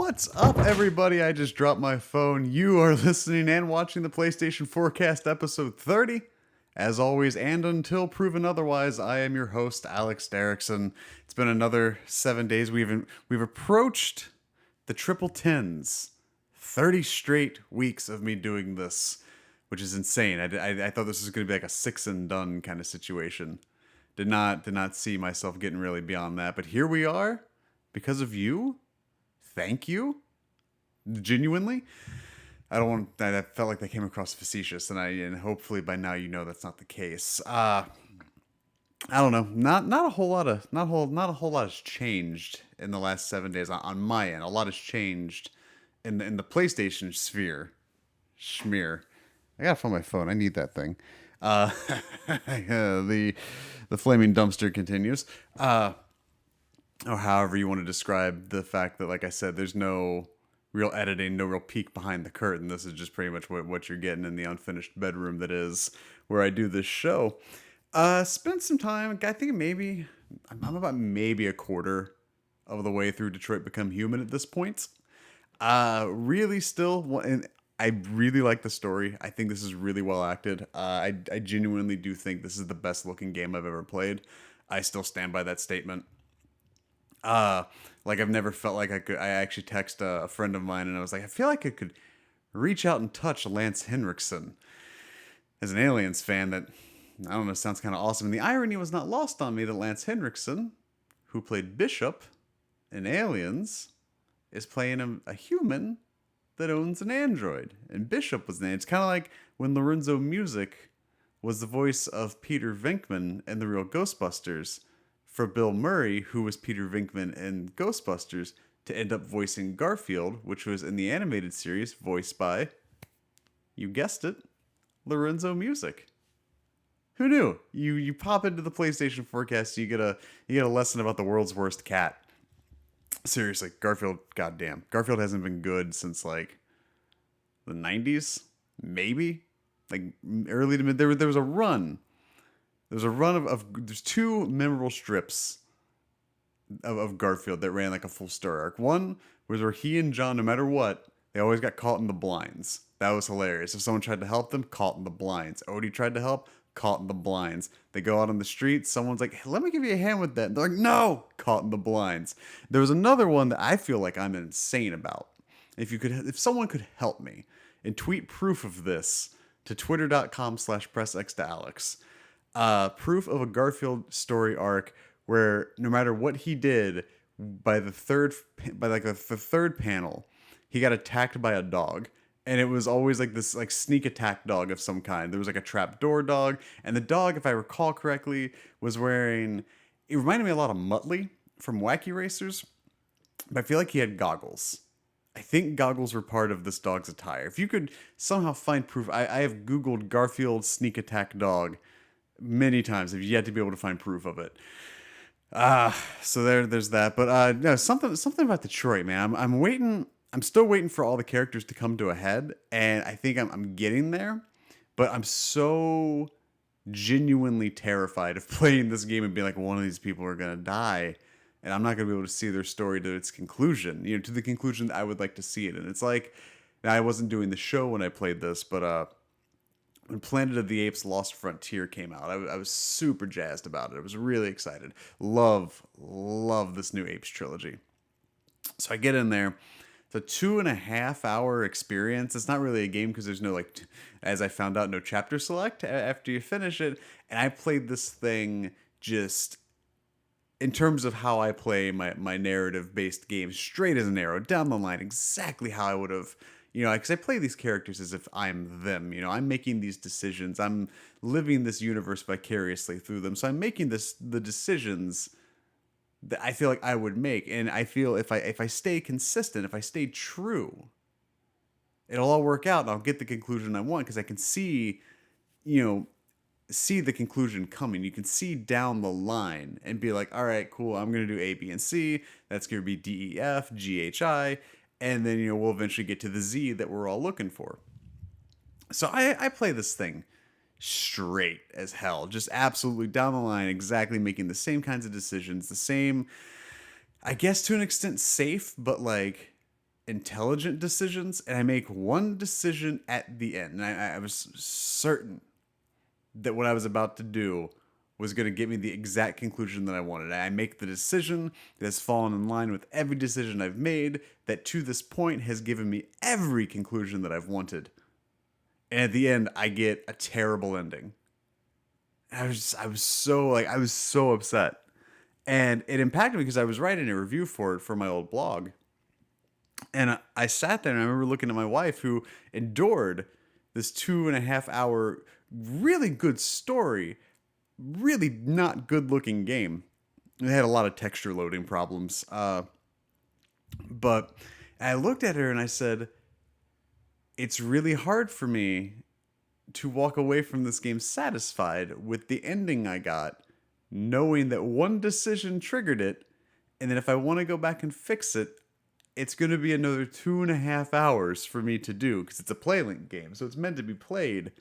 What's up, everybody? I just dropped my phone. You are listening and watching the PlayStation Forecast episode 30. As always, and until proven otherwise, I am your host, Alex Derrickson. It's been another 7 days. We've approached the triple tens. 30 straight weeks of me doing this, which is insane. I thought this was going to be like a six and done kind of situation. Did not see myself getting really beyond that, but here we are because of you. Thank you, genuinely. I don't want that. I felt like that came across facetious, and hopefully by now you know that's not the case. I don't know. Not a whole lot of not a whole lot has changed in the last 7 days on my end. A lot has changed in the PlayStation sphere. Schmear. I gotta find my phone. I need that thing. Uh, the flaming dumpster continues. Or however you want to describe the fact that, like I said, there's no real editing, no real peek behind the curtain. This is just pretty much what you're getting in the unfinished bedroom that is where I do this show. Spent some time. I think I'm about maybe a quarter of the way through Detroit Become Human at this point. Really still, and I really like the story. I think this is really well acted. I genuinely do think this is the best looking game I've ever played. I still stand by that statement. Like I've never felt like I could. I actually text a friend of mine and I was like, I feel like I could reach out and touch Lance Henriksen. As an Aliens fan, that I don't know, sounds kind of awesome. And the irony was not lost on me that Lance Henriksen, who played Bishop in Aliens, is playing a human that owns an android. And Bishop was named. It's kind of like when Lorenzo Music was the voice of Peter Venkman in the real Ghostbusters, for Bill Murray, who was Peter Venkman in Ghostbusters, to end up voicing Garfield, which was in the animated series voiced by, you guessed it, Lorenzo Music. Who knew? You pop into the PlayStation Forecast, you get a lesson about the world's worst cat. Seriously, Garfield, goddamn. Garfield hasn't been good since like the 90s, maybe? Like early to mid. There was a run. There's a run there's two memorable strips of Garfield that ran like a full story arc. One was where he and John, no matter what, they always got caught in the blinds. That was hilarious. If someone tried to help them, caught in the blinds. Odie tried to help, caught in the blinds. They go out on the street, someone's like, hey, let me give you a hand with that. And they're like, no, caught in the blinds. There was another one that I feel like I'm insane about. If someone could help me and tweet proof of this to twitter.com/pressx to proof of a Garfield story arc where no matter what he did, by the third panel, he got attacked by a dog. And it was always like this like sneak attack dog of some kind. There was like a trapdoor dog, and the dog, if I recall correctly, was wearing, it reminded me a lot of Muttley from Wacky Racers, but I feel like he had goggles. I think goggles were part of this dog's attire. If you could somehow find proof, I have Googled Garfield sneak attack dog many times. I've yet to be able to find proof of it. So there's that. But no, something about Detroit, man. I'm waiting. I'm still waiting for all the characters to come to a head, and I think I'm getting there. But I'm so genuinely terrified of playing this game and being like, one of these people are gonna die, and I'm not gonna be able to see their story to its conclusion. To the conclusion that I would like to see it. And it's like, now I wasn't doing the show when I played this, but when Planet of the Apes Lost Frontier came out, I was super jazzed about it. I was really excited. Love this new Apes trilogy. So I get in there. It's a 2.5 hour experience. It's not really a game because there's no, like, as I found out, no chapter select after you finish it. And I played this thing just, in terms of how I play my narrative-based games, straight as an arrow, down the line, exactly how I would have, because I play these characters as if I'm them. I'm making these decisions. I'm living this universe vicariously through them. So I'm making the decisions that I feel like I would make. And I feel if I stay consistent, if I stay true, it'll all work out and I'll get the conclusion I want, because I can see the conclusion coming. You can see down the line and be like, all right, cool, I'm going to do A, B, and C. That's going to be D, E, F, G, H, I. And then, we'll eventually get to the Z that we're all looking for. So I play this thing straight as hell. Just absolutely down the line, exactly making the same kinds of decisions. The same, I guess to an extent, safe, but like intelligent decisions, and I make one decision at the end. And I was certain that what I was about to do was going to get me the exact conclusion that I wanted. I make the decision that has fallen in line with every decision I've made that to this point has given me every conclusion that I've wanted. And at the end, I get a terrible ending. I was so upset. And it impacted me because I was writing a review for it for my old blog. And I sat there and I remember looking at my wife who endured this 2.5 hour, really good story, really not good looking game. It had a lot of texture loading problems. But I looked at her and I said, it's really hard for me to walk away from this game satisfied with the ending I got, knowing that one decision triggered it. And then if I want to go back and fix it, it's going to be another 2.5 hours for me to do because it's a playlink game. So it's meant to be played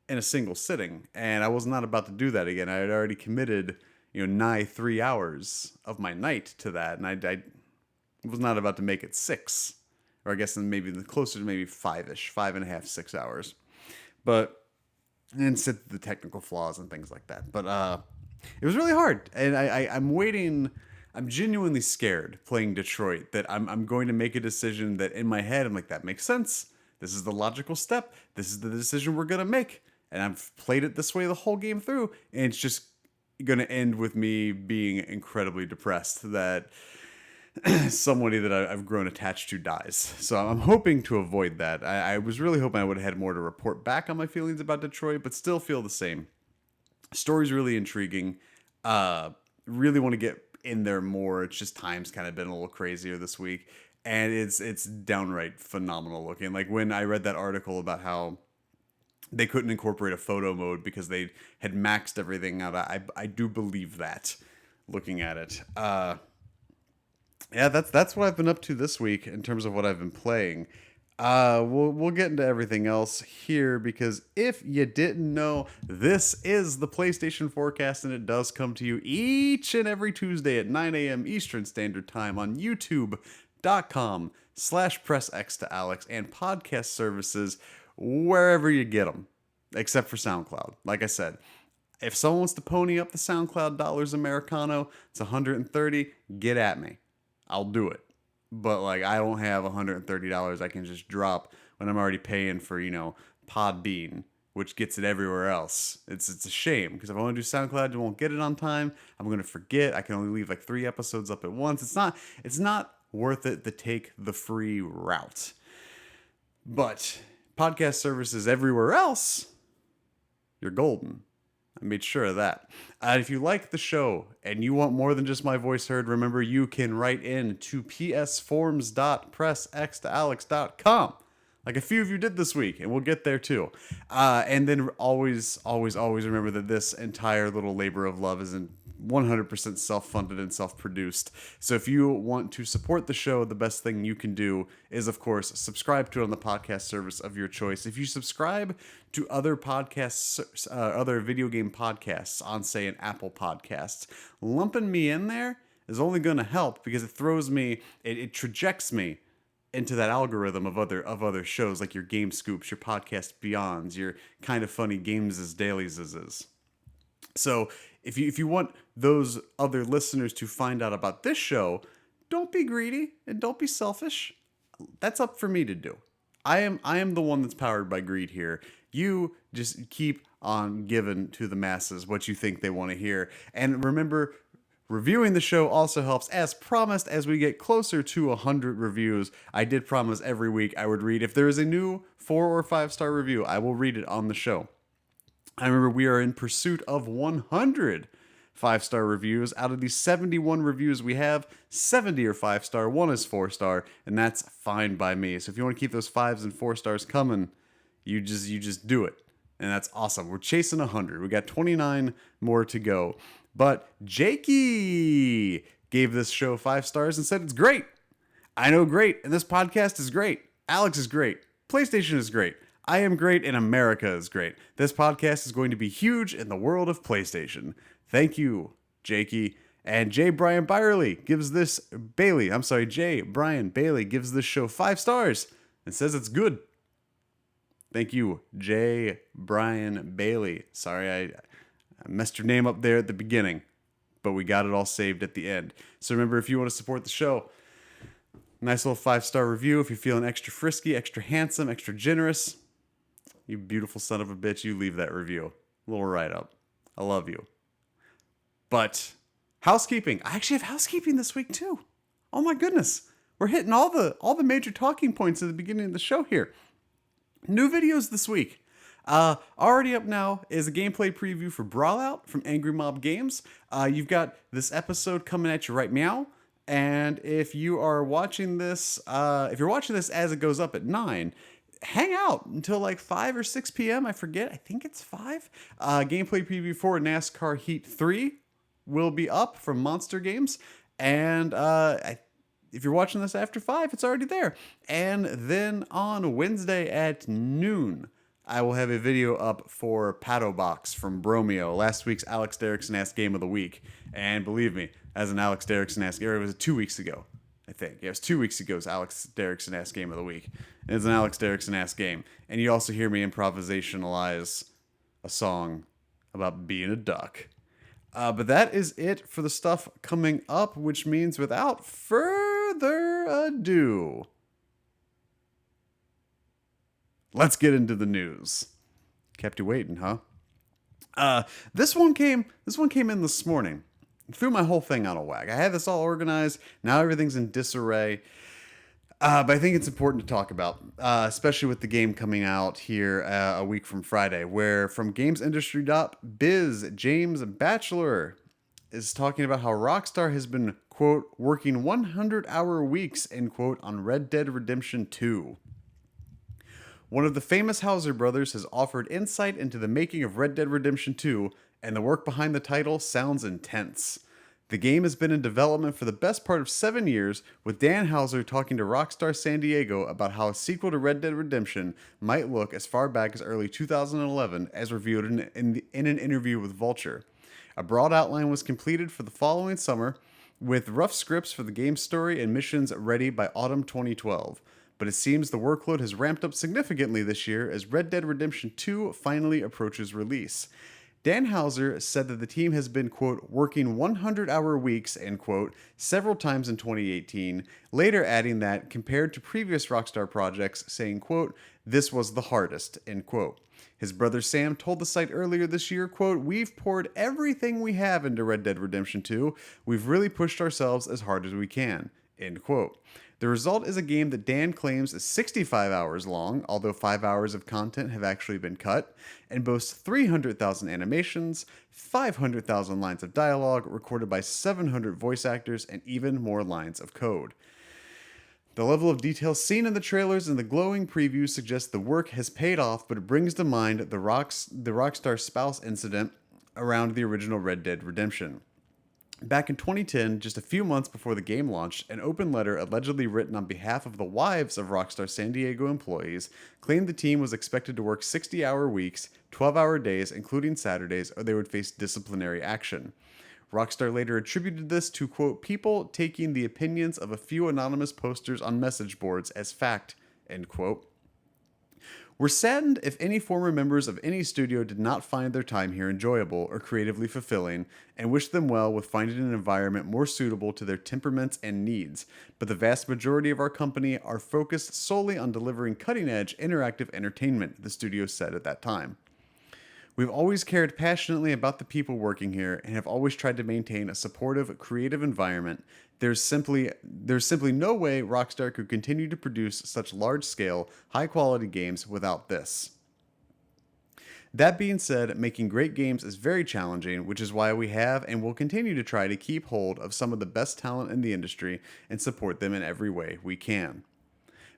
in a single sitting. And I was not about to do that again. I had already committed, nigh 3 hours of my night to that. And I was not about to make it 6. Or I guess maybe closer to maybe 5-ish, 5.5, 6 hours. But, and sit the technical flaws and things like that. But it was really hard. And I'm waiting. I'm genuinely scared playing Detroit that I'm going to make a decision that in my head, I'm like, that makes sense. This is the logical step. This is the decision we're going to make. And I've played it this way the whole game through. And it's just going to end with me being incredibly depressed that somebody that I've grown attached to dies. So I'm hoping to avoid that. I was really hoping I would have had more to report back on my feelings about Detroit, but still feel the same. Story's really intriguing. Really want to get in there more. It's just time's kind of been a little crazier this week. And it's downright phenomenal looking. Like when I read that article about how they couldn't incorporate a photo mode because they had maxed everything out, I do believe that looking at it. Yeah, that's what I've been up to this week in terms of what I've been playing. We'll get into everything else here because if you didn't know, this is the PlayStation Forecast and it does come to you each and every Tuesday at 9 a.m. Eastern Standard Time on YouTube.com/PressX2Alex and podcast services wherever you get them, except for SoundCloud. Like I said, if someone wants to pony up the SoundCloud dollars Americano, it's $130, get at me. I'll do it. But like I don't have $130 I can just drop when I'm already paying for, Podbean, which gets it everywhere else. It's a shame because if I want to do SoundCloud, you won't get it on time. I'm going to forget. I can only leave like 3 episodes up at once. It's not worth it to take the free route. But podcast services everywhere else, you're golden. I made sure of that. If you like the show and you want more than just my voice heard, remember you can write in to psforms.pressx2alex.com like a few of you did this week, and we'll get there too. And then always remember that this entire little labor of love isn't 100% self-funded and self-produced. So if you want to support the show, the best thing you can do is, of course, subscribe to it on the podcast service of your choice. If you subscribe to other podcasts, other video game podcasts on, say, an Apple Podcasts, lumping me in there is only going to help because it throws me, it trajects me into that algorithm of other shows like your Game Scoops, your Podcast Beyonds, your Kind of Funny Games as Dailies is. So if you want those other listeners to find out about this show, don't be greedy and don't be selfish. That's up for me to do. I am the one that's powered by greed here. You just keep on giving to the masses what you think they want to hear. And remember, reviewing the show also helps. As promised, as we get closer to 100 reviews, I did promise every week I would read. If there is a new 4 or 5-star review, I will read it on the show. I remember we are in pursuit of 100 5-star reviews. Out of these 71 reviews we have, 70 are 5-star, 1 is 4-star, and that's fine by me. So if you want to keep those 5s and 4 stars coming, you just do it. And that's awesome. We're chasing 100. We got 29 more to go. But Jakey gave this show 5 stars and said it's great. I know great, and this podcast is great. Alex is great. PlayStation is great. I am great, and America is great. This podcast is going to be huge in the world of PlayStation. Thank you, Jakey. And J. Brian Bailey gives this show 5 stars and says it's good. Thank you, J. Brian Bailey. Sorry, I messed your name up there at the beginning, but we got it all saved at the end. So remember, if you want to support the show, nice little 5-star review. If you're feeling extra frisky, extra handsome, extra generous, you beautiful son of a bitch, you leave that review. A little write-up. I love you. But housekeeping. I actually have housekeeping this week too. Oh my goodness. We're hitting all the major talking points at the beginning of the show here. New videos this week. Already up now is a gameplay preview for Brawlout from Angry Mob Games. You've got this episode coming at you right now. And if you are watching this, if you're watching this as it goes up at 9, hang out until like 5 or 6 p.m. I forget. I think it's 5. Gameplay preview for NASCAR Heat 3 will be up from Monster Games. And if you're watching this after 5, it's already there. And then on Wednesday at noon, I will have a video up for Pato Box from Bromeo, last week's Alex Derrickson Ask Game of the Week. And believe me, as an Alex Derrickson Ask Game, it was 2 weeks ago, I think. Yeah, it was 2 weeks ago's Alex Derrickson Ask Game of the Week. And it's an Alex Derrickson Ask Game. And you also hear me improvisationalize a song about being a duck. But that is it for the stuff coming up, which means without further ado, let's get into the news. Kept you waiting, huh? This one came in this morning. Threw my whole thing on a whack. I had this all organized. Now everything's in disarray. But I think it's important to talk about, especially with the game coming out here a week from Friday, where from GamesIndustry.biz, James Batchelor is talking about how Rockstar has been, quote, working 100-hour weeks, end quote, on Red Dead Redemption 2. One of the famous Hauser brothers has offered insight into the making of Red Dead Redemption 2, and the work behind the title sounds intense. The game has been in development for the best part of 7 years, with Dan Houser talking to Rockstar San Diego about how a sequel to Red Dead Redemption might look as far back as early 2011, as revealed in an interview with Vulture. A broad outline was completed for the following summer, with rough scripts for the game's story and missions ready by autumn 2012. But it seems the workload has ramped up significantly this year as Red Dead Redemption 2 finally approaches release. Dan Houser said that the team has been, quote, working 100-hour weeks, end quote, several times in 2018, later adding that, compared to previous Rockstar projects, saying, quote, this was the hardest, end quote. His brother Sam told the site earlier this year, quote, we've poured everything we have into Red Dead Redemption 2. We've really pushed ourselves as hard as we can, end quote. The result is a game that Dan claims is 65 hours long, although 5 hours of content have actually been cut, and boasts 300,000 animations, 500,000 lines of dialogue, recorded by 700 voice actors, and even more lines of code. The level of detail seen in the trailers and the glowing previews suggests the work has paid off, but it brings to mind the Rockstar spouse incident around the original Red Dead Redemption. Back in 2010, just a few months before the game launched, an open letter allegedly written on behalf of the wives of Rockstar San Diego employees claimed the team was expected to work 60-hour weeks, 12-hour days, including Saturdays, or they would face disciplinary action. Rockstar later attributed this to, quote, people taking the opinions of a few anonymous posters on message boards as fact, end quote. We're saddened if any former members of any studio did not find their time here enjoyable or creatively fulfilling, and wish them well with finding an environment more suitable to their temperaments and needs, but the vast majority of our company are focused solely on delivering cutting-edge interactive entertainment, the studio said at that time. We've always cared passionately about the people working here and have always tried to maintain a supportive, creative environment. There's simply no way Rockstar could continue to produce such large-scale, high-quality games without this. That being said, making great games is very challenging, which is why we have and will continue to try to keep hold of some of the best talent in the industry and support them in every way we can.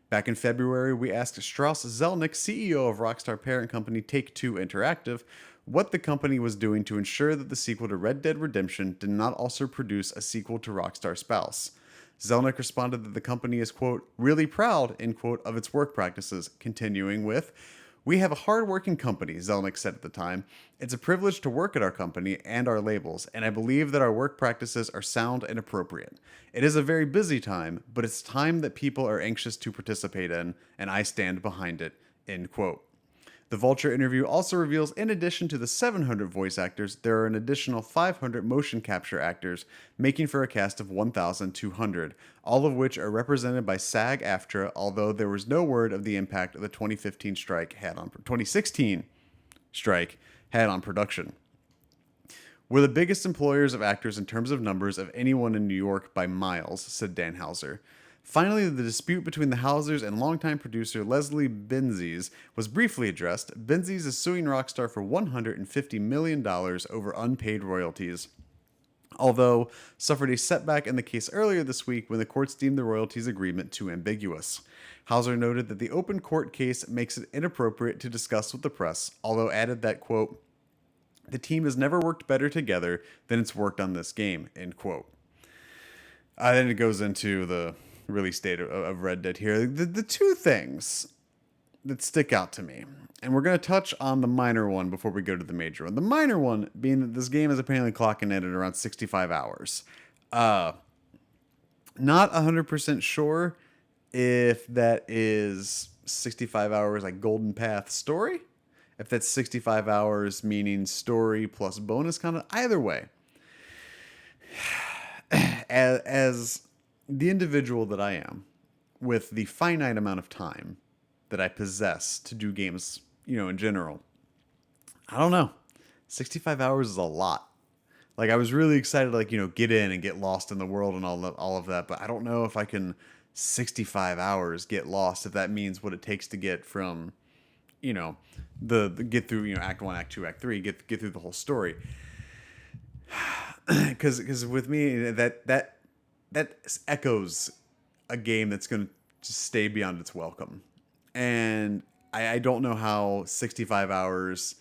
Back in February, we asked Strauss Zelnick, CEO of Rockstar parent company Take-Two Interactive, what the company was doing to ensure that the sequel to Red Dead Redemption did not also produce a sequel to Rockstar Spouse. Zelnick responded that the company is, quote, really proud, end quote, of its work practices, continuing with, We have a hard-working company, Zelnick said at the time. It's a privilege to work at our company and our labels, and I believe that our work practices are sound and appropriate. It is a very busy time, but it's time that people are anxious to participate in, and I stand behind it. End quote. The Vulture interview also reveals, in addition to the 700 voice actors, there are an additional 500 motion capture actors, making for a cast of 1,200, all of which are represented by SAG-AFTRA, although there was no word of the impact of the 2016 strike had on production. We're the biggest employers of actors in terms of numbers of anyone in New York by miles, said Dan Hauser. Finally, the dispute between the Hausers and longtime producer Leslie Benzies was briefly addressed. Benzies is suing Rockstar for $150 million over unpaid royalties, although suffered a setback in the case earlier this week when the courts deemed the royalties agreement too ambiguous. Hauser noted that the open court case makes it inappropriate to discuss with the press, although added that, quote, the team has never worked better together than it's worked on this game, end quote. Then it goes into the release date of Red Dead here. The two things that stick out to me, and we're going to touch on the minor one before we go to the major one. The minor one being that this game is apparently clocking in at around 65 hours. Not 100% sure if that is 65 hours like Golden Path story, if that's 65 hours meaning story plus bonus content. Either way, as the individual that I am, with the finite amount of time that I possess to do games, in general, I don't know. 65 hours is a lot. Like, I was really excited to, get in and get lost in the world and all of that, but I don't know if I can 65 hours get lost, if that means what it takes to get from, the get through, Act 1, Act 2, Act 3, get through the whole story. Because with me, that echoes a game that's going to just stay beyond its welcome. And I don't know how 65 hours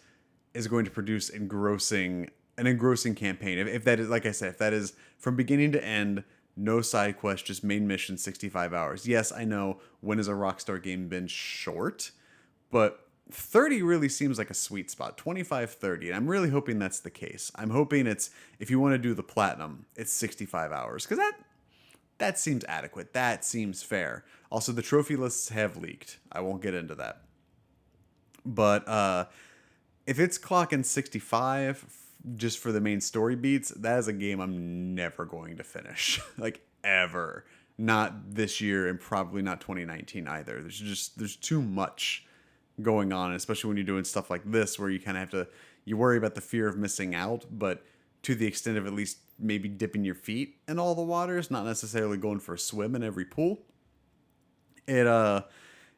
is going to produce an engrossing campaign. If that is, like I said, if that is from beginning to end, no side quest, just main mission, 65 hours. Yes, I know, when has a Rockstar game been short? But 30 really seems like a sweet spot. 25, 30. And I'm really hoping that's the case. I'm hoping it's, if you want to do the platinum, it's 65 hours. Because that seems adequate. That seems fair. Also, the trophy lists have leaked. I won't get into that. But if it's clocking 65 just for the main story beats, that is a game I'm never going to finish. Like, ever. Not this year, and probably not 2019 either. There's too much going on, especially when you're doing stuff like this, where you kind of have to, you worry about the fear of missing out, but to the extent of at least maybe dipping your feet in all the waters, not necessarily going for a swim in every pool. It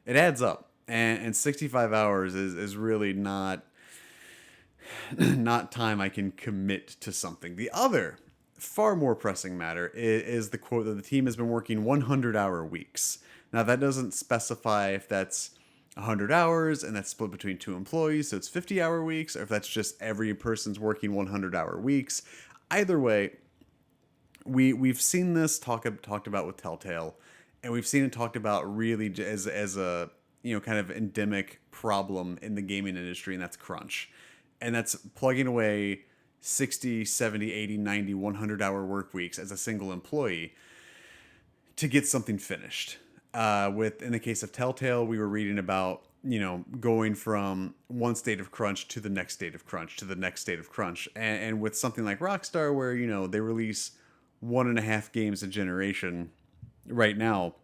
adds up, and 65 hours is really not time I can commit to something. The other far more pressing matter is the quote that the team has been working 100-hour weeks. Now, that doesn't specify if that's 100 hours and that's split between two employees, so it's 50-hour weeks, or if that's just every person's working 100-hour weeks. Either way, we've seen this talked about with Telltale, and we've seen it talked about really as a kind of endemic problem in the gaming industry, and that's crunch. And that's plugging away 60, 70, 80, 90, 100-hour work weeks as a single employee to get something finished. In the case of Telltale, we were reading about, going from one state of crunch to the next state of crunch to the next state of crunch. And with something like Rockstar, where, they release 1.5 games a generation right now,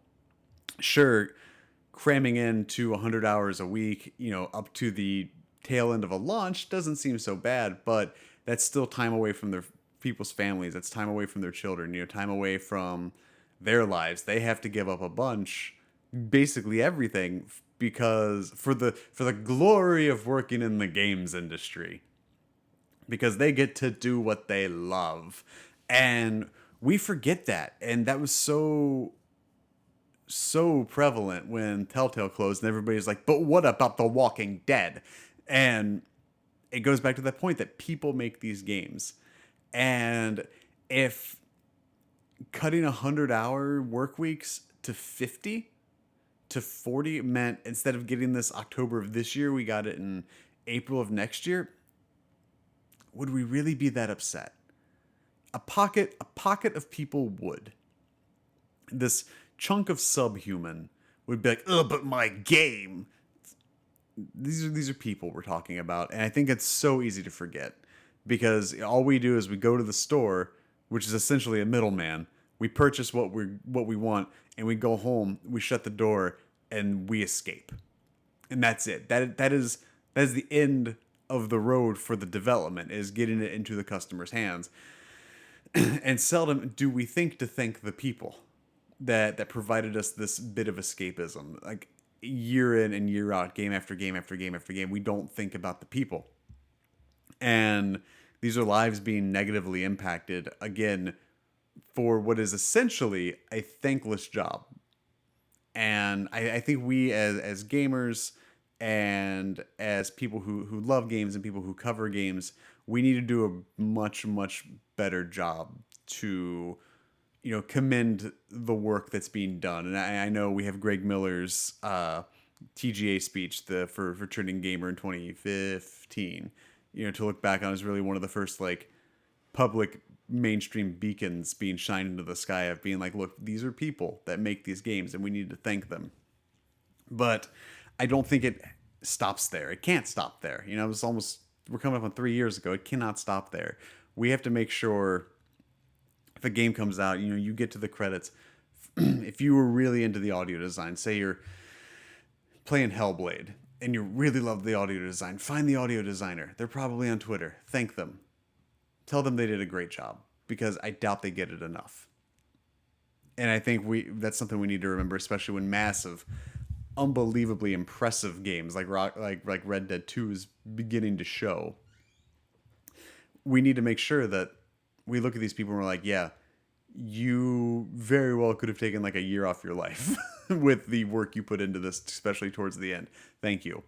sure, cramming into 100 hours a week, up to the tail end of a launch doesn't seem so bad, but that's still time away from their people's families. That's time away from their children, time away from their lives. They have to give up a bunch, basically everything, because for the glory of working in the games industry, because they get to do what they love. And we forget that. And that was so prevalent when Telltale closed, and everybody's like, but what about The Walking Dead? And it goes back to that point that people make these games. And if cutting 100-hour work weeks to 50 to 40 meant instead of getting this October of this year, we got it in April of next year, would we really be that upset? A pocket of people would. This chunk of subhuman would be like, "Oh, but my game." These are people we're talking about, and I think it's so easy to forget because all we do is we go to the store, which is essentially a middleman. We purchase what we want, and we go home. We shut the door, and we escape, and that's it. That is the end of the road for the development, is getting it into the customer's hands. And seldom do we think to thank the people that provided us this bit of escapism. Like year in and year out, game after game after game after game, we don't think about the people. And these are lives being negatively impacted again for what is essentially a thankless job. And I think we as gamers and as people who love games and people who cover games, we need to do a much, much better job to, commend the work that's being done. And I know we have Greg Miller's TGA speech for turning gamer in 2015. To look back on is really one of the first like public mainstream beacons being shined into the sky of being like, look, these are people that make these games and we need to thank them. But I don't think it stops there. It can't stop there. We're coming up on 3 years ago. It cannot stop there. We have to make sure if a game comes out, you get to the credits. If you were really into the audio design, say you're playing Hellblade and you really love the audio design, find the audio designer. They're probably on Twitter. Thank them. Tell them they did a great job, because I doubt they get it enough. And I think that's something we need to remember, especially when massive, unbelievably impressive games like Red Dead 2 is beginning to show. We need to make sure that we look at these people and we're like, yeah, you very well could have taken like a year off your life with the work you put into this, especially towards the end. Thank you.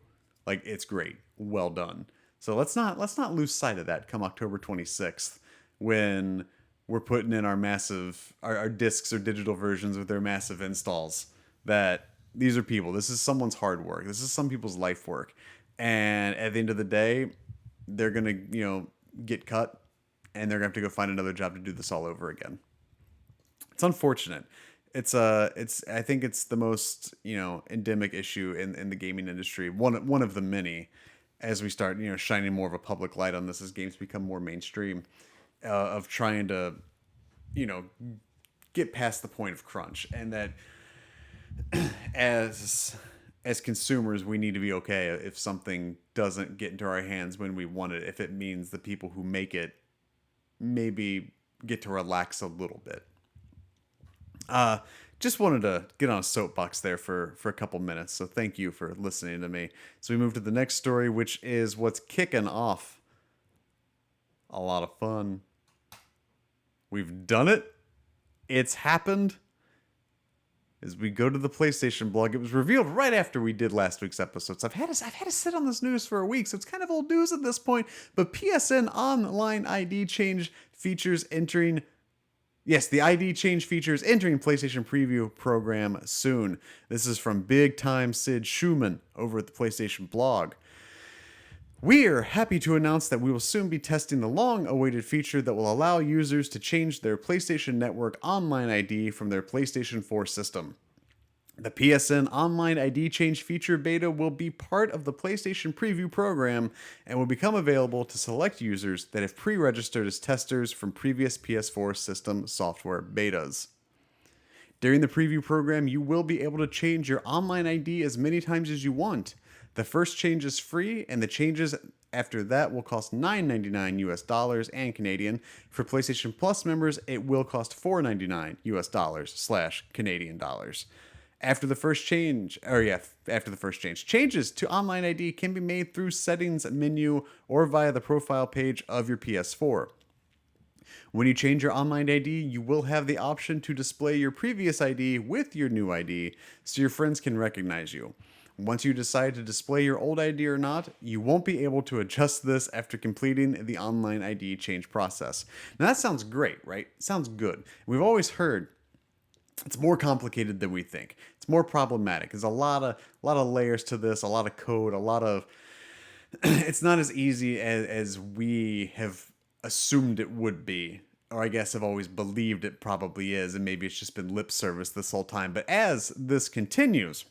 Like, it's great. Well done. So let's not lose sight of that come October 26th, when we're putting in our discs or digital versions with their massive installs. That these are people. This is someone's hard work. This is some people's life work. And at the end of the day, they're gonna get cut, and they're gonna have to go find another job to do this all over again. It's unfortunate. I think it's the most endemic issue in the gaming industry. One of the many, as we start shining more of a public light on this as games become more mainstream, of trying to get past the point of crunch, and that as consumers we need to be okay if something doesn't get into our hands when we want it, if it means the people who make it maybe get to relax a little bit. Just wanted to get on a soapbox there for a couple minutes, so thank you for listening to me. So we move to the next story, which is what's kicking off a lot of fun. We've done it. It's happened. As we go to the PlayStation blog, it was revealed right after we did last week's episode. So I've had to sit on this news for a week, so it's kind of old news at this point. But PSN online ID change features entering. Yes, the ID change features entering PlayStation Preview program soon. This is from Big Time Sid Schumann over at the PlayStation blog. We're happy to announce that we will soon be testing the long-awaited feature that will allow users to change their PlayStation Network online ID from their PlayStation 4 system. The PSN Online ID Change feature beta will be part of the PlayStation Preview program and will become available to select users that have pre-registered as testers from previous PS4 system software betas. During the preview program, you will be able to change your online ID as many times as you want. The first change is free, and the changes after that will cost $9.99 US dollars and Canadian. For PlayStation Plus members, it will cost $4.99 US dollars / Canadian dollars. After the first change, changes to online ID can be made through settings menu or via the profile page of your PS4. When you change your online ID, you will have the option to display your previous ID with your new ID so your friends can recognize you. Once you decide to display your old ID or not, you won't be able to adjust this after completing the online ID change process. Now that sounds great, right? Sounds good. We've always heard It's more complicated than we think. It's more problematic. There's a lot of layers to this, a lot of code, a lot of it's not as easy as we have assumed it would be, or I guess have always believed it probably is, and maybe it's just been lip service this whole time. But as this continues,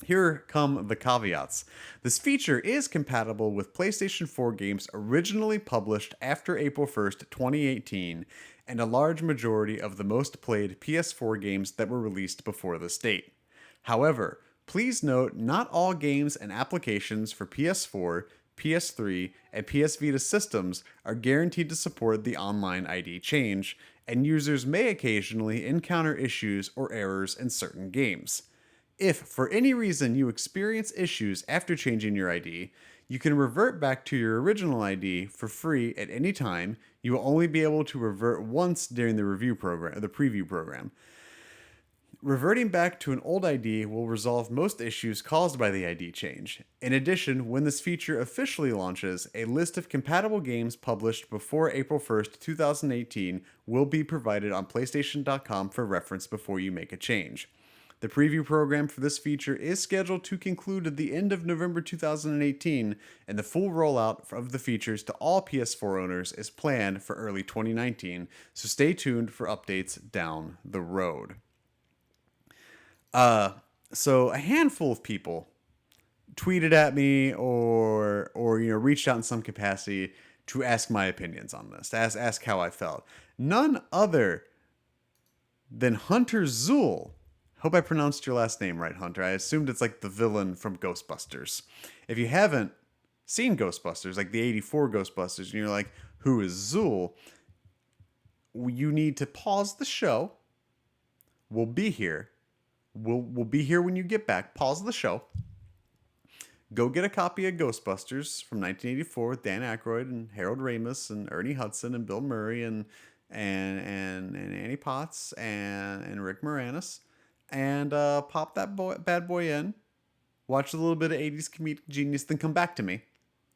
here come the caveats. This feature is compatible with PlayStation 4 games originally published after April 1st, 2018, and a large majority of the most played PS4 games that were released before this date. However, please note not all games and applications for PS4, PS3, and PS Vita systems are guaranteed to support the online ID change, and users may occasionally encounter issues or errors in certain games. If for any reason you experience issues after changing your ID, you can revert back to your original ID for free at any time. You will only be able to revert once during the preview program. Reverting back to an old ID will resolve most issues caused by the ID change. In addition, when this feature officially launches, a list of compatible games published before April 1st, 2018 will be provided on PlayStation.com for reference before you make a change. The preview program for this feature is scheduled to conclude at the end of November 2018, and the full rollout of the features to all PS4 owners is planned for early 2019, so stay tuned for updates down the road. So a handful of people tweeted at me or reached out in some capacity to ask my opinions on this, to ask how I felt. None other than Hunter Zool. Hope I pronounced your last name right, Hunter. I assumed it's like the villain from Ghostbusters. If you haven't seen Ghostbusters, like the 84 Ghostbusters, and you're like, who is Zool? You need to pause the show. We'll be here. We'll be here when you get back. Pause the show. Go get a copy of Ghostbusters from 1984 with Dan Aykroyd and Harold Ramis and Ernie Hudson and Bill Murray and Annie Potts and Rick Moranis, and pop that bad boy in. Watch a little bit of 80s comedic genius, then come back to me.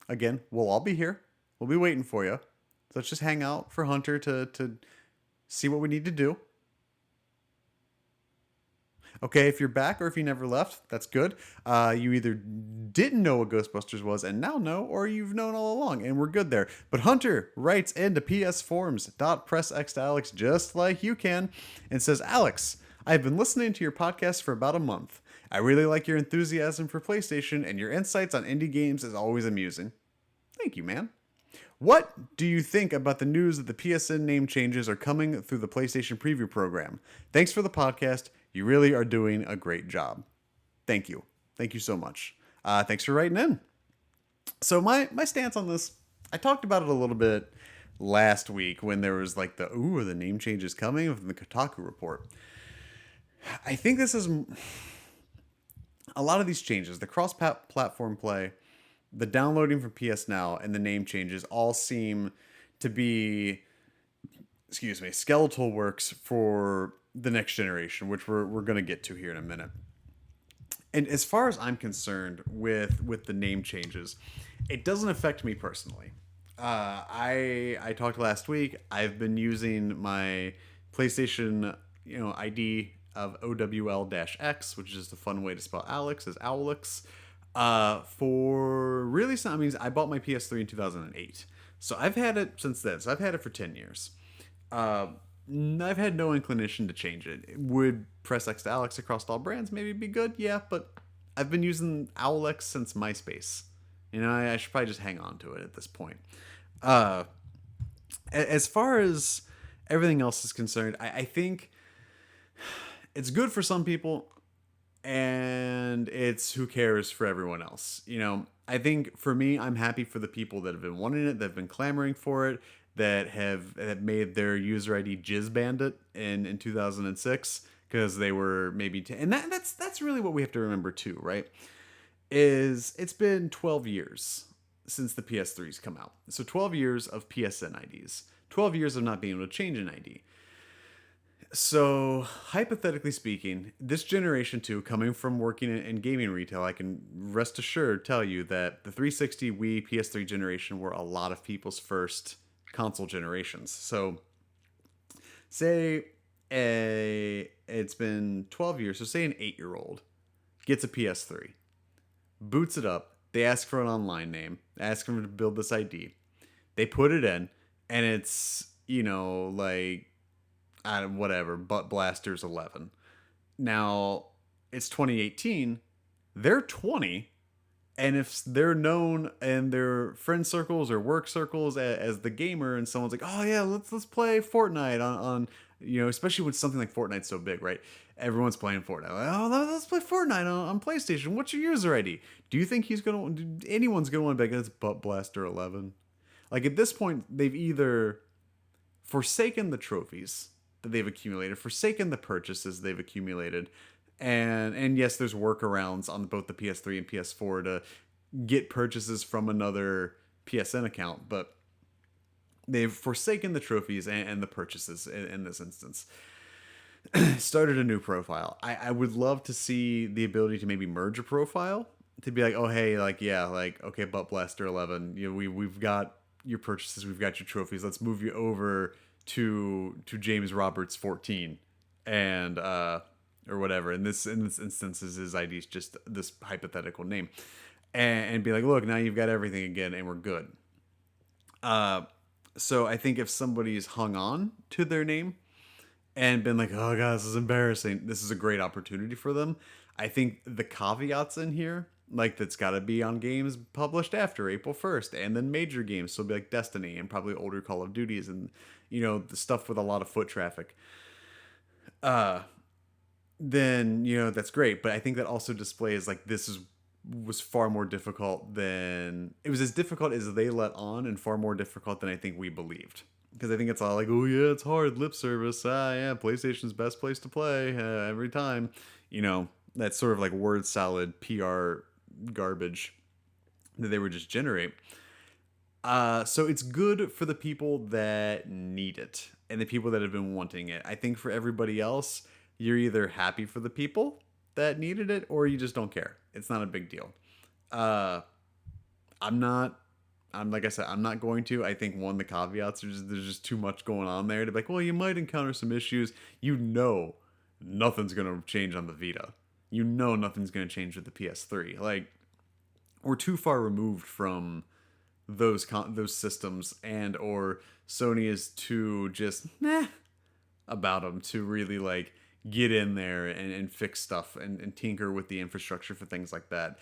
Again, we'll all be here. We'll be waiting for you. So let's just hang out for Hunter to see what we need to do. Okay, if you're back or if you never left, that's good. You either didn't know what Ghostbusters was and now know, or you've known all along, and we're good there. But Hunter writes into psforums.pressx to Alex just like you can and says, Alex, I've been listening to your podcast for about a month. I really like your enthusiasm for PlayStation, and your insights on indie games is always amusing. Thank you, man. What do you think about the news that the PSN name changes are coming through the PlayStation Preview program? Thanks for the podcast. You really are doing a great job. Thank you. Thank you so much. Thanks for writing in. So my stance on this, I talked about it a little bit last week when there was like are the name changes coming from the Kotaku report. I think this is a lot of these changes, the cross-platform play, the downloading from PS Now, and the name changes all seem to be, skeletal works for the next generation, which we're going to get to here in a minute. And as far as I'm concerned with the name changes, it doesn't affect me personally. I talked last week. I've been using my PlayStation ID of OWL-X, which is the fun way to spell Alex, as Owlix. For really some, I bought my PS3 in 2008. So I've had it since then. So I've had it for 10 years. I've had no inclination to change it. Would Press X to Alex across all brands maybe be good? Yeah, but I've been using Owlx since MySpace. I should probably just hang on to it at this point. As far as everything else is concerned, I think it's good for some people, and it's who cares for everyone else. I think for me, I'm happy for the people that have been wanting it, that have been clamoring for it, that have made their user ID Jizz Bandit in 2006 because they were maybe and that's really what we have to remember too, right? It's been 12 years since the PS3's come out. So 12 years of PSN IDs. 12 years of not being able to change an ID. So, hypothetically speaking, this generation 2, coming from working in gaming retail, I can rest assured tell you that the 360, Wii, PS3 generation were a lot of people's first console generations. So, say it's been 12 years, so say an 8-year-old gets a PS3, boots it up, they ask for an online name, ask them to build this ID. They put it in, and it's, like, I don't, whatever, Butt Blasters 11. Now, it's 2018, they're 20, and if they're known in their friend circles or work circles as the gamer, and someone's like, "Oh yeah, let's play Fortnite on especially when something like Fortnite's so big, right? Everyone's playing Fortnite. Like, oh, let's play Fortnite on PlayStation. What's your user ID? Do you think anyone's gonna want to be like, it's Butt Blaster 11? Like at this point, they've either forsaken the trophies that they've accumulated, forsaken the purchases they've accumulated, and yes, there's workarounds on both the PS3 and PS4 to get purchases from another PSN account, but they've forsaken the trophies and the purchases in this instance. Started a new profile. I would love to see the ability to maybe merge a profile to be like, oh hey, like yeah, like okay, Butt Blaster 11, we've got your purchases, we've got your trophies. Let's move you over to James Roberts 14, and or whatever. In this instance, his ID is just this hypothetical name, and be like, look, now you've got everything again, and we're good. So I think if somebody's hung on to their name and been like, oh god, this is embarrassing, this is a great opportunity for them. I think the caveats in here, like that's got to be on games published after April 1st, and then major games, so it'll be like Destiny and probably older Call of Duties, and the stuff with a lot of foot traffic. Then that's great, but I think that also displays like was far more difficult than it was as difficult as they let on, and far more difficult than I think we believed. Because I think it's all like, oh yeah, it's hard, lip service. Yeah, PlayStation's best place to play every time. That sort of like word salad PR garbage that they would just generate. So it's good for the people that need it and the people that have been wanting it. I think for everybody else, you're either happy for the people that needed it or you just don't care. It's not a big deal. I'm not. I'm like I said, I'm not going to. I think the caveats are there's just too much going on there to be like, well, you might encounter some issues. Nothing's gonna change on the Vita. Nothing's gonna change with the PS3. Like, we're too far removed from those systems, and or Sony is too just about them to really like get in there and fix stuff and tinker with the infrastructure for things like that.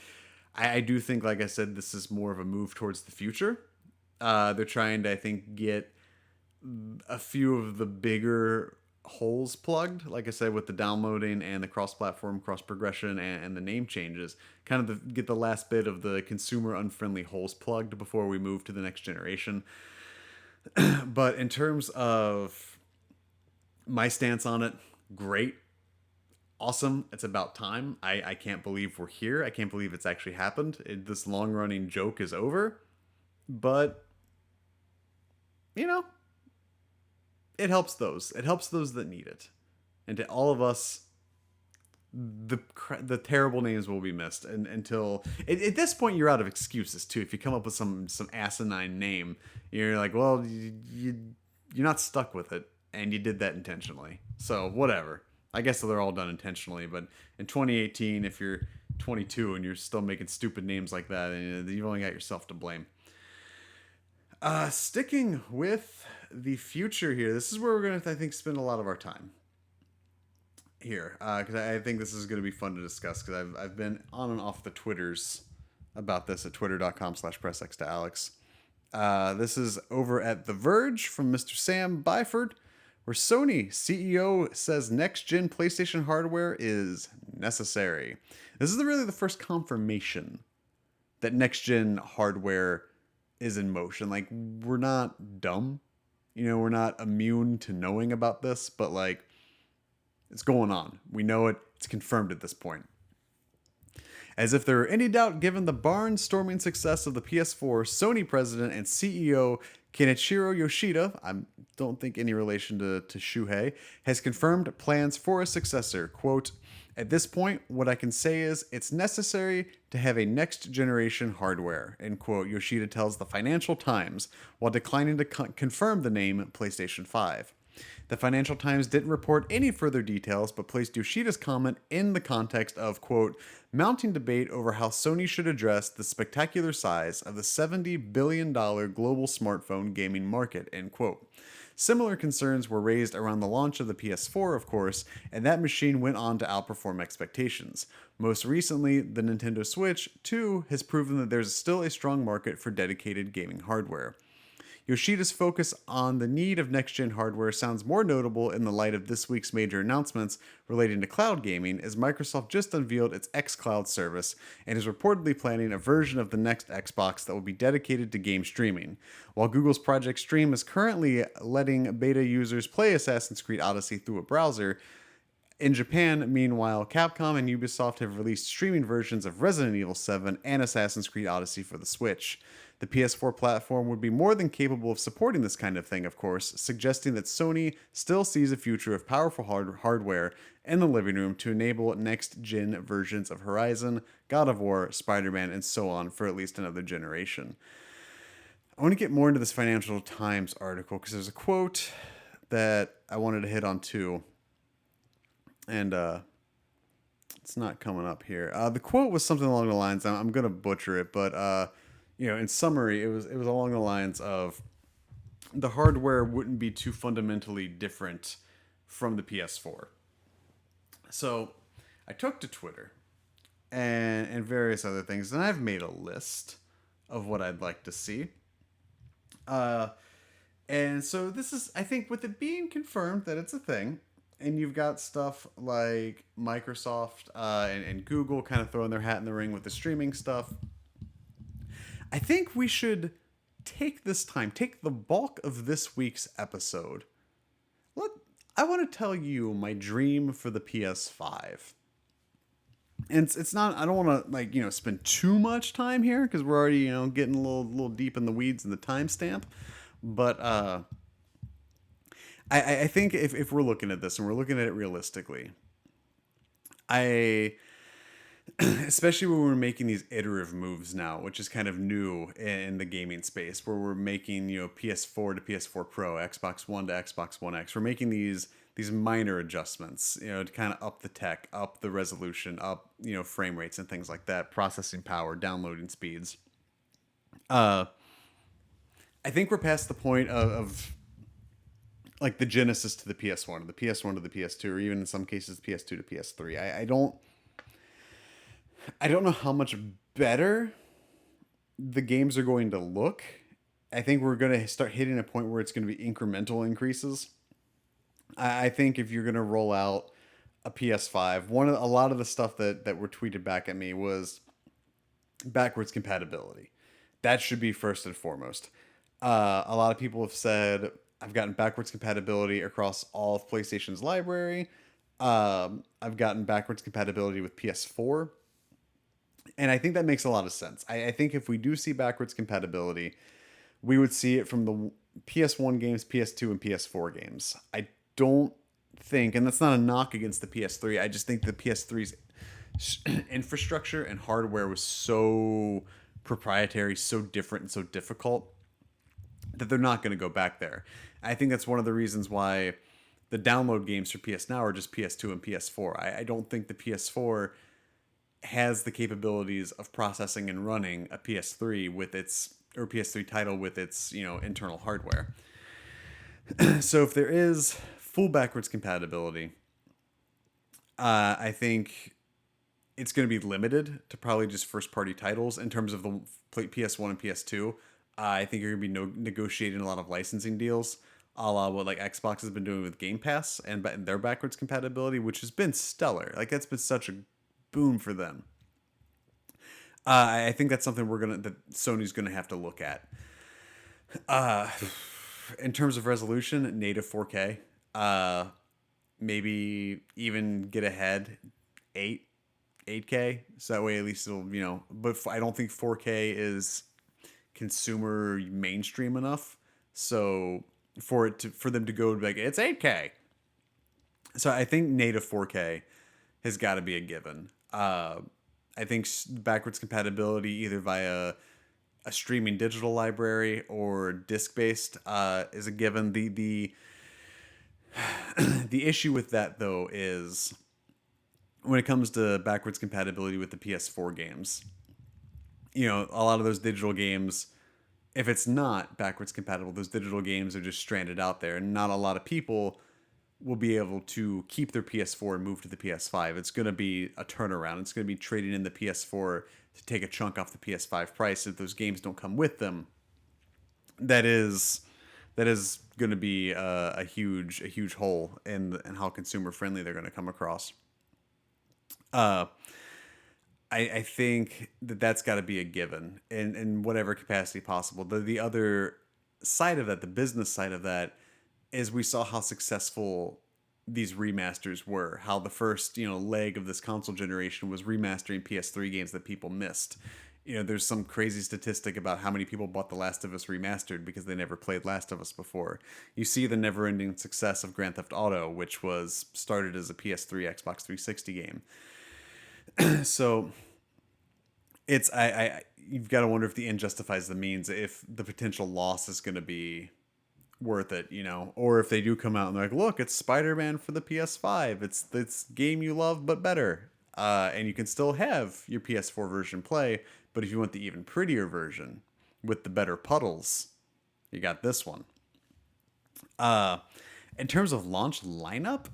I do think, like I said, this is more of a move towards the future. They're trying to, I think, get a few of the bigger holes plugged, like I said, with the downloading and the cross-platform, cross-progression, and the name changes. Kind of get the last bit of the consumer-unfriendly holes plugged before we move to the next generation. But in terms of my stance on it, great. Awesome. It's about time. I can't believe we're here. I can't believe it's actually happened. This long-running joke is over. But, it helps those. It helps those that need it. And to all of us, the terrible names will be missed. And until... At this point, you're out of excuses, too. If you come up with some asinine name, you're like, well, you're not stuck with it. And you did that intentionally. So, whatever. I guess they're all done intentionally, but in 2018, if you're 22 and you're still making stupid names like that, you've only got yourself to blame. Sticking with the future here, this is where we're going to, I think, spend a lot of our time here, because I think this is going to be fun to discuss, because I've been on and off the Twitters about this at twitter.com/pressx2alex. This is over at The Verge from Mr. Sam Byford, where Sony CEO says next-gen PlayStation hardware is necessary. This is really the first confirmation that next-gen hardware is in motion. Like, we're not dumb. We're not immune to knowing about this, but, like, it's going on. We know it. It's confirmed at this point. As if there were any doubt given the barnstorming success of the PS4, Sony president and CEO Kenichiro Yoshida, I don't think any relation to Shuhei, has confirmed plans for a successor. Quote, at this point, what I can say is it's necessary to have a next generation hardware, end quote, Yoshida tells the Financial Times, while declining to confirm the name PlayStation 5. The Financial Times didn't report any further details, but placed Yoshida's comment in the context of, quote, mounting debate over how Sony should address the spectacular size of the $70 billion global smartphone gaming market, end quote. Similar concerns were raised around the launch of the PS4, of course, and that machine went on to outperform expectations. Most recently, the Nintendo Switch, too, has proven that there's still a strong market for dedicated gaming hardware. Yoshida's focus on the need of next gen hardware sounds more notable in the light of this week's major announcements relating to cloud gaming, as Microsoft just unveiled its xCloud service and is reportedly planning a version of the next Xbox that will be dedicated to game streaming. While Google's Project Stream is currently letting beta users play Assassin's Creed Odyssey through a browser, in Japan, meanwhile, Capcom and Ubisoft have released streaming versions of Resident Evil 7 and Assassin's Creed Odyssey for the Switch. The PS4 platform would be more than capable of supporting this kind of thing, of course, suggesting that Sony still sees a future of powerful hardware in the living room to enable next-gen versions of Horizon, God of War, Spider-Man, and so on for at least another generation. I want to get more into this Financial Times article because there's a quote that I wanted to hit on too. And it's not coming up here. The quote was something along the lines. I'm gonna butcher it, but in summary, it was along the lines of the hardware wouldn't be too fundamentally different from the PS4. So I took to Twitter and various other things, and I've made a list of what I'd like to see. And so this is, I think, with it being confirmed that it's a thing. And you've got stuff like Microsoft and Google kind of throwing their hat in the ring with the streaming stuff. I think we should take this time, take the bulk of this week's episode. I want to tell you my dream for the PS5. And it's not, I don't want to spend too much time here because we're already, getting a little deep in the weeds in the timestamp. But I think if we're looking at this and we're looking at it realistically, especially when we're making these iterative moves now, which is kind of new in the gaming space, where we're making, PS4 to PS4 Pro, Xbox One to Xbox One X, we're making these minor adjustments, to kind of up the tech, up the resolution, up, frame rates and things like that, processing power, downloading speeds. I think we're past the point of like the Genesis to the PS1, or the PS1 to the PS2, or even in some cases PS2 to PS3. I don't know how much better the games are going to look. I think we're going to start hitting a point where it's going to be incremental increases. I think if you're going to roll out a PS5, a lot of the stuff that were tweeted back at me was backwards compatibility. That should be first and foremost. A lot of people have said, I've gotten backwards compatibility across all of PlayStation's library. I've gotten backwards compatibility with PS4. And I think that makes a lot of sense. I think if we do see backwards compatibility, we would see it from the PS1 games, PS2, and PS4 games. I don't think, and that's not a knock against the PS3, I just think the PS3's infrastructure and hardware was so proprietary, so different, and so difficult that they're not going to go back there. I think that's one of the reasons why the download games for PS Now are just PS2 and PS4. I don't think the PS4 has the capabilities of processing and running a PS3 with its, or PS3 title with its, internal hardware. So if there is full backwards compatibility, I think it's going to be limited to probably just first party titles in terms of the PS1 and PS2. I think you're going to be negotiating a lot of licensing deals, a la what like Xbox has been doing with Game Pass and their backwards compatibility, which has been stellar. Like that's been such a boom for them. I think that's something that Sony's gonna have to look at. In terms of resolution, native 4K. Maybe even get ahead 8K. So that way at least it'll, but I don't think 4K is consumer mainstream enough. So for them to go like it's 8K. So I think native 4K has got to be a given. I think backwards compatibility either via a streaming digital library or disc based is a given. The The issue with that though is when it comes to backwards compatibility with the PS4 games, a lot of those digital games, if it's not backwards compatible, those digital games are just stranded out there, and not a lot of people will be able to keep their PS4 and move to the PS5. It's going to be a turnaround. It's going to be trading in the PS4 to take a chunk off the PS5 price if those games don't come with them. That is going to be a huge hole in how consumer friendly they're going to come across. Uh, I think that's got to be a given in whatever capacity possible. The other side of that, the business side of that, is we saw how successful these remasters were. How the first leg of this console generation was remastering PS3 games that people missed. There's some crazy statistic about how many people bought The Last of Us remastered because they never played Last of Us before. You see the never-ending success of Grand Theft Auto, which was started as a PS3, Xbox 360 game. So it's you've got to wonder if the end justifies the means, if the potential loss is going to be worth it, or if they do come out and they're like, look, it's Spider-Man for the PS5. It's this game you love but better, and you can still have your PS4 version play, but if you want the even prettier version with the better puddles, you got this one. Uh, in terms of launch lineup,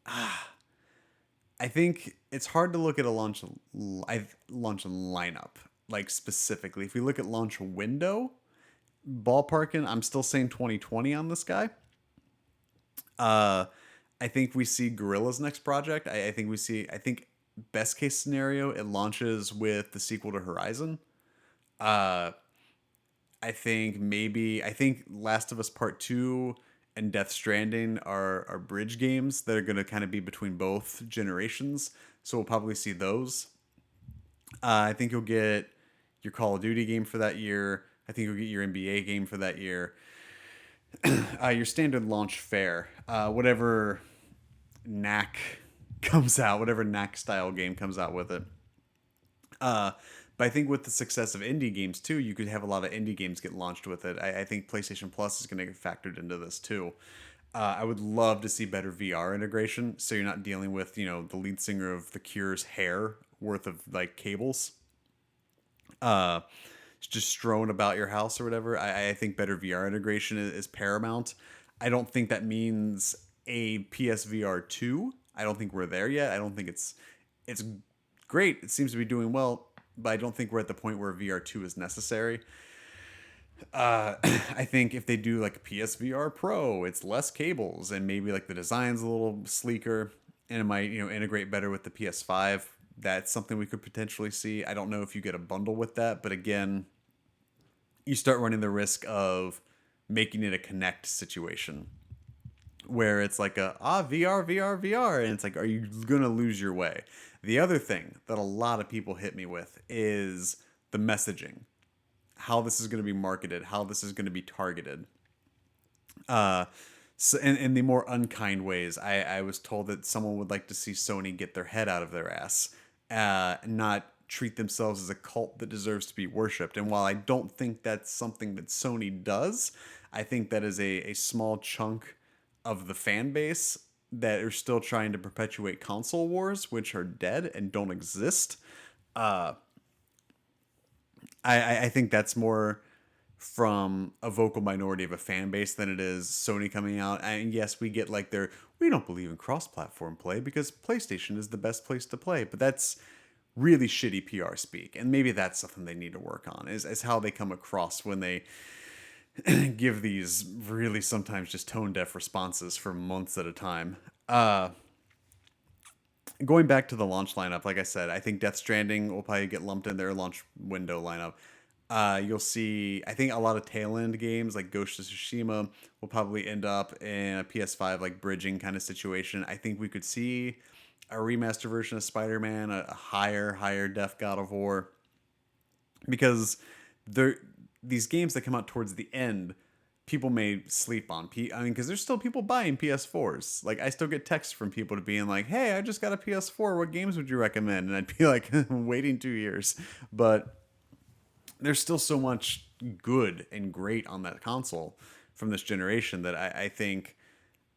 I think it's hard to look at a launch lineup like specifically. If we look at launch window, ballparking, I'm still saying 2020 on this guy. Uh, I think we see Gorilla's next project. I think best case scenario, it launches with the sequel to Horizon. Uh, I think Last of Us Part 2 and Death Stranding are bridge games that are going to kind of be between both generations. So we'll probably see those. I think you'll get your Call of Duty game for that year. I think you'll get your NBA game for that year. Your standard launch fare, whatever knack comes out, whatever knack style game comes out with it. Uh, but I think with the success of indie games too, you could have a lot of indie games get launched with it. I think PlayStation Plus is going to get factored into this too. I would love to see better VR integration, so you're not dealing with the lead singer of The Cure's hair worth of like cables, uh, just strewn about your house or whatever. I think better VR integration is paramount. I don't think that means a PSVR 2. I don't think we're there yet. I don't think it's great. It seems to be doing well, but I don't think we're at the point where VR 2 is necessary. I think if they do like a PSVR Pro, it's less cables and maybe like the design's a little sleeker and it might, integrate better with the PS5. That's something we could potentially see. I don't know if you get a bundle with that, but again, you start running the risk of making it a Connect situation where it's like VR, VR, VR, and it's like, are you gonna lose your way? The other thing that a lot of people hit me with is the messaging, how this is going to be marketed, how this is going to be targeted. Uh, so in the more unkind ways, I was told that someone would like to see Sony get their head out of their ass, not treat themselves as a cult that deserves to be worshipped. And while I don't think that's something that Sony does, I think that is a small chunk of the fan base that are still trying to perpetuate console wars, which are dead and don't exist. Uh, I think that's more from a vocal minority of a fan base than it is Sony coming out. And yes, we get like we don't believe in cross-platform play because PlayStation is the best place to play. But that's really shitty PR speak. And maybe that's something they need to work on is how they come across when they give these really sometimes just tone deaf responses for months at a time. Going back to the launch lineup, like I said, I think Death Stranding will probably get lumped in their launch window lineup. You'll see, I think a lot of tail end games like Ghost of Tsushima will probably end up in a PS5 like bridging kind of situation. I think we could see a remaster version of Spider-Man, a higher def God of War, because these games that come out towards the end, people may sleep on. I mean, because there's still people buying PS4s. Like, I still get texts from people to being like, "Hey, I just got a PS4. What games would you recommend?" And I'd be like, "Waiting 2 years." But there's still so much good and great on that console from this generation that I think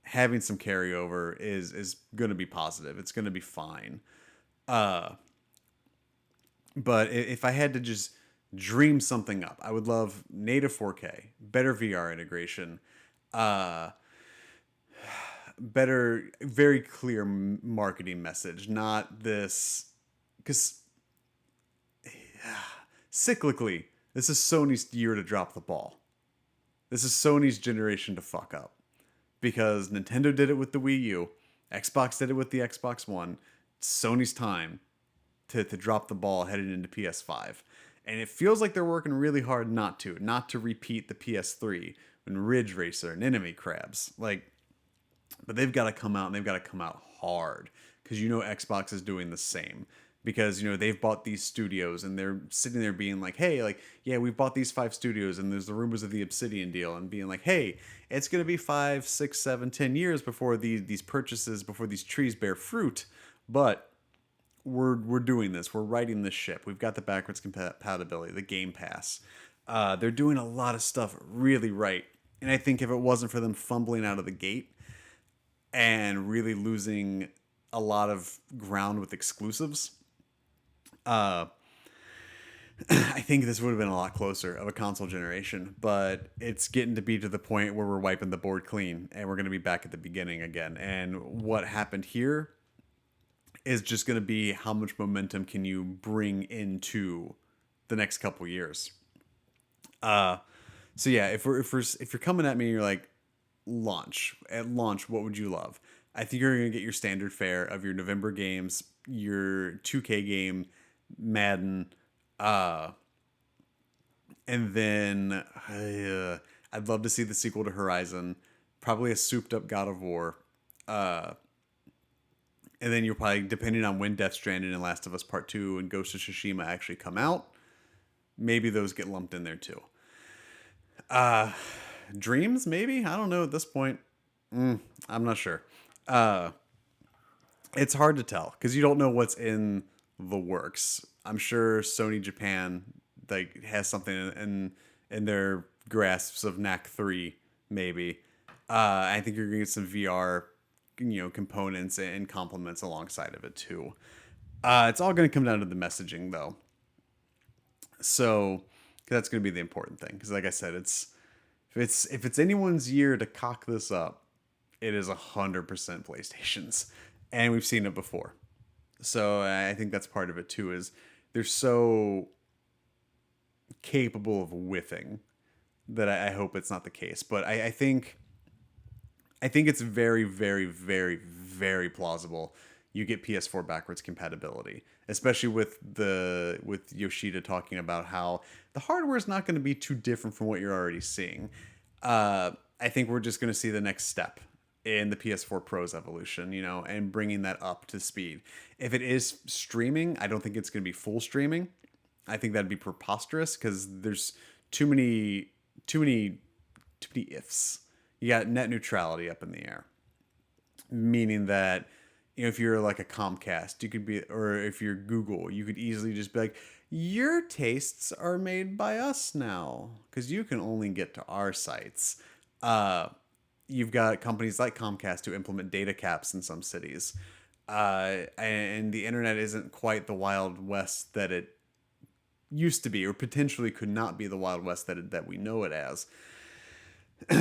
having some carryover is going to be positive. It's going to be fine. Uh, but if I had to just dream something up, I would love native 4K, better VR integration, uh, better, very clear marketing message, not this. Because cyclically, this is Sony's year to drop the ball. This is Sony's generation to fuck up. Because Nintendo did it with the Wii U, Xbox did it with the Xbox One. It's Sony's time to drop the ball headed into PS5. And it feels like they're working really hard not to repeat the PS3 and Ridge Racer and Enemy Crabs. Like, but they've got to come out and they've got to come out hard because Xbox is doing the same because they've bought these studios and they're sitting there being like, hey, like, yeah, we've bought these 5 studios and there's the rumors of the Obsidian deal and being like, hey, it's gonna be 5, 6, 7, 10 years before these purchases, before these trees bear fruit, but we're doing this. We're riding this ship. We've got the backwards compatibility, the Game Pass. They're doing a lot of stuff really right, and I think if it wasn't for them fumbling out of the gate and really losing a lot of ground with exclusives, uh, I think this would have been a lot closer of a console generation. But it's getting to be to the point where we're wiping the board clean and we're going to be back at the beginning again. And what happened here is just going to be how much momentum can you bring into the next couple years. Uh, so yeah, if you're coming at me, and you're like, launch, what would you love? I think you're gonna get your standard fare of your November games, your 2K game, Madden, uh, and then I'd love to see the sequel to Horizon, probably a souped up God of War, uh, and then you're probably, depending on when Death Stranding and Last of Us Part Two and Ghost of Tsushima actually come out, maybe those get lumped in there too. Uh, Dreams, maybe, I don't know at this point. I'm not sure. Uh, it's hard to tell because you don't know what's in the works. I'm sure Sony Japan like has something in their grasps of knack 3 maybe. I think you're gonna get some VR, components and complements alongside of it too. It's all gonna come down to the messaging though. So 'cause that's gonna be the important thing. Because like I said, if it's anyone's year to cock this up, it is 100% PlayStation's, and we've seen it before. So I think that's part of it too. Is they're so capable of whiffing that I hope it's not the case. But I think it's very, very, very, very plausible you get PS4 backwards compatibility, especially with Yoshida talking about how the hardware is not going to be too different from what you're already seeing. I think we're just going to see the next step in the PS4 Pro's evolution, and bringing that up to speed. If it is streaming, I don't think it's going to be full streaming. I think that'd be preposterous because there's too many, too many, too many ifs. You got net neutrality up in the air, meaning that if you're like a Comcast, you could be, or if you're Google, you could easily just be like, your tastes are made by us now because you can only get to our sites. You've got companies like Comcast who implement data caps in some cities, and the internet isn't quite the Wild West that it used to be, or potentially could not be the Wild West that we know it as.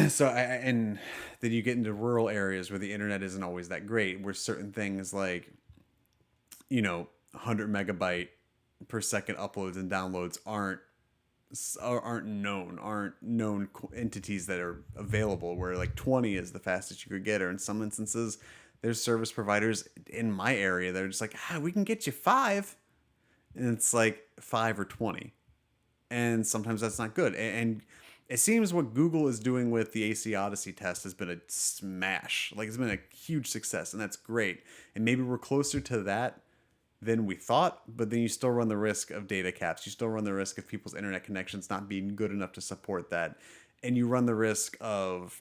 So and then you get into rural areas where the internet isn't always that great, where certain things like 100 megabyte per second uploads and downloads aren't known entities that are available, where like 20 is the fastest you could get, or in some instances there's service providers in my area that are just like, we can get you 5, and it's like 5 or 20, and sometimes that's not good. And it seems what Google is doing with the AC Odyssey test has been a smash. Like, it's been a huge success, and that's great. And maybe we're closer to that than we thought, but then you still run the risk of data caps. You still run the risk of people's internet connections not being good enough to support that. And you run the risk of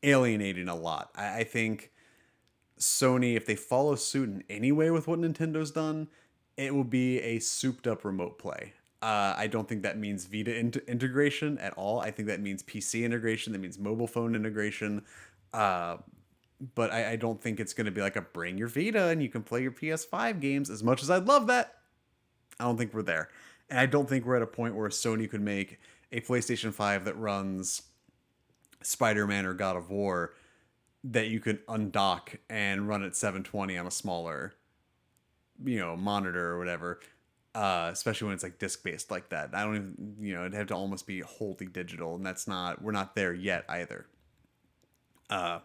alienating a lot. I think Sony, if they follow suit in any way with what Nintendo's done, it will be a souped up remote play. I don't think that means Vita integration at all. I think that means PC integration. That means mobile phone integration. Uh, but I don't think it's going to be like a bring your Vita and you can play your PS5 games. As much as I'd love that, I don't think we're there. And I don't think we're at a point where Sony could make a PlayStation 5 that runs Spider-Man or God of War that you could undock and run at 720 on a smaller, monitor or whatever. Especially when it's like disc based like that. I don't even, it'd have to almost be wholly digital, and we're not there yet either. Uh,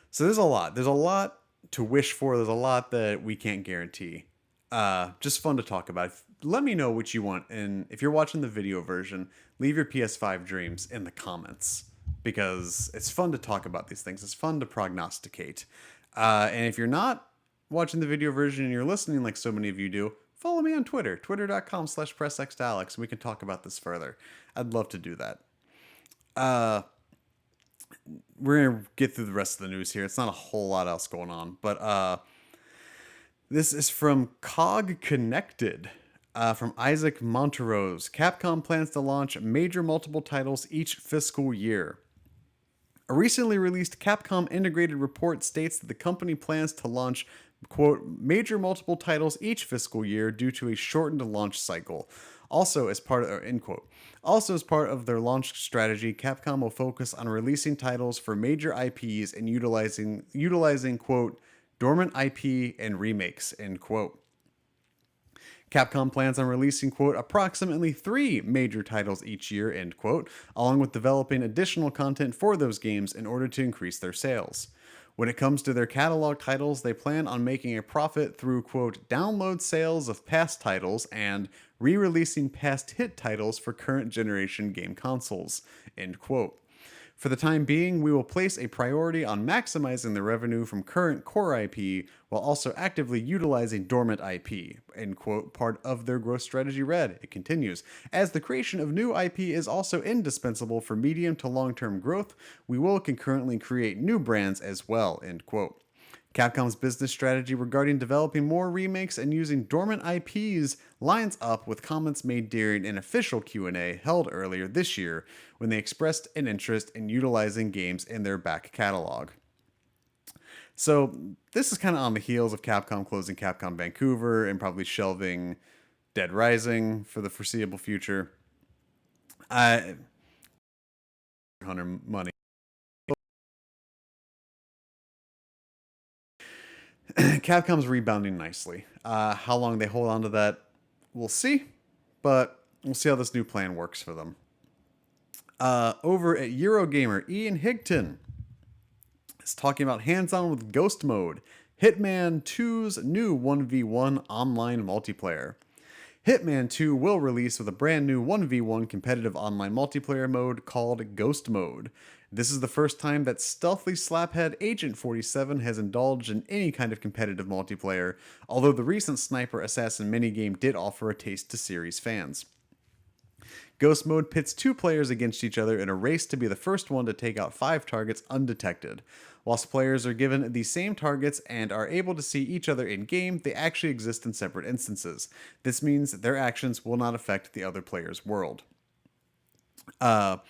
so there's a lot. There's a lot to wish for. There's a lot that we can't guarantee. Just fun to talk about. Let me know what you want, and if you're watching the video version, leave your PS5 dreams in the comments because it's fun to talk about these things. It's fun to prognosticate. And if you're not watching the video version and you're listening like so many of you do, follow me on Twitter, twitter.com/pressxalex, and we can talk about this further. I'd love to do that. Uh, we're going to get through the rest of the news here. It's not a whole lot else going on, but this is from Cog Connected. From Isaac Monterose. Capcom plans to launch major multiple titles each fiscal year. A recently released Capcom integrated report states that the company plans to launch, quote, major multiple titles each fiscal year due to a shortened launch cycle. Also, as part of, end quote. Also, as part of their launch strategy, Capcom will focus on releasing titles for major IPs and utilizing quote, dormant IP and remakes, end quote. Capcom plans on releasing, quote, approximately 3 major titles each year, end quote, along with developing additional content for those games in order to increase their sales. When it comes to their catalog titles, they plan on making a profit through, quote, download sales of past titles and re-releasing past hit titles for current generation game consoles, end quote. For the time being, we will place a priority on maximizing the revenue from current core IP while also actively utilizing dormant IP, end quote, part of their growth strategy read. It continues, as the creation of new IP is also indispensable for medium to long-term growth, we will concurrently create new brands as well, end quote. Capcom's business strategy regarding developing more remakes and using dormant IPs lines up with comments made during an official Q&A held earlier this year when they expressed an interest in utilizing games in their back catalog. So this is kind of on the heels of Capcom closing Capcom Vancouver and probably shelving Dead Rising for the foreseeable future. Hunter money. Capcom's rebounding nicely. How long they hold on to that, we'll see. But we'll see how this new plan works for them. Over at Eurogamer, Ian Higton is talking about hands-on with Ghost Mode, Hitman 2's new 1v1 online multiplayer. Hitman 2 will release with a brand new 1v1 competitive online multiplayer mode called Ghost Mode. This is the first time that stealthy slaphead Agent 47 has indulged in any kind of competitive multiplayer, although the recent Sniper Assassin minigame did offer a taste to series fans. Ghost Mode pits 2 players against each other in a race to be the first one to take out 5 targets undetected. Whilst players are given the same targets and are able to see each other in-game, they actually exist in separate instances. This means their actions will not affect the other player's world. Let's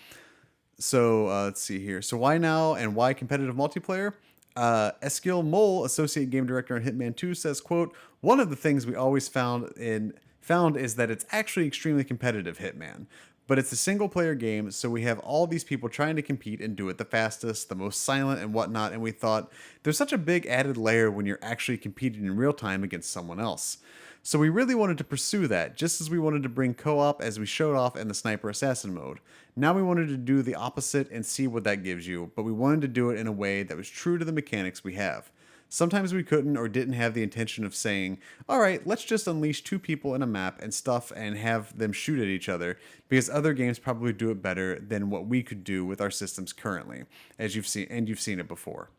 see here. So why now and why competitive multiplayer? Eskil Mole, associate game director on Hitman 2, says, quote, one of the things we always found is that it's actually extremely competitive Hitman. But it's a single player game, so we have all these people trying to compete and do it the fastest, the most silent and whatnot, and we thought there's such a big added layer when you're actually competing in real time against someone else. So we really wanted to pursue that, just as we wanted to bring co-op as we showed off in the Sniper Assassin mode. Now we wanted to do the opposite and see what that gives you, but we wanted to do it in a way that was true to the mechanics we have. Sometimes we couldn't or didn't have the intention of saying, alright, let's just unleash 2 people in a map and stuff and have them shoot at each other, because other games probably do it better than what we could do with our systems currently, as you've seen it before.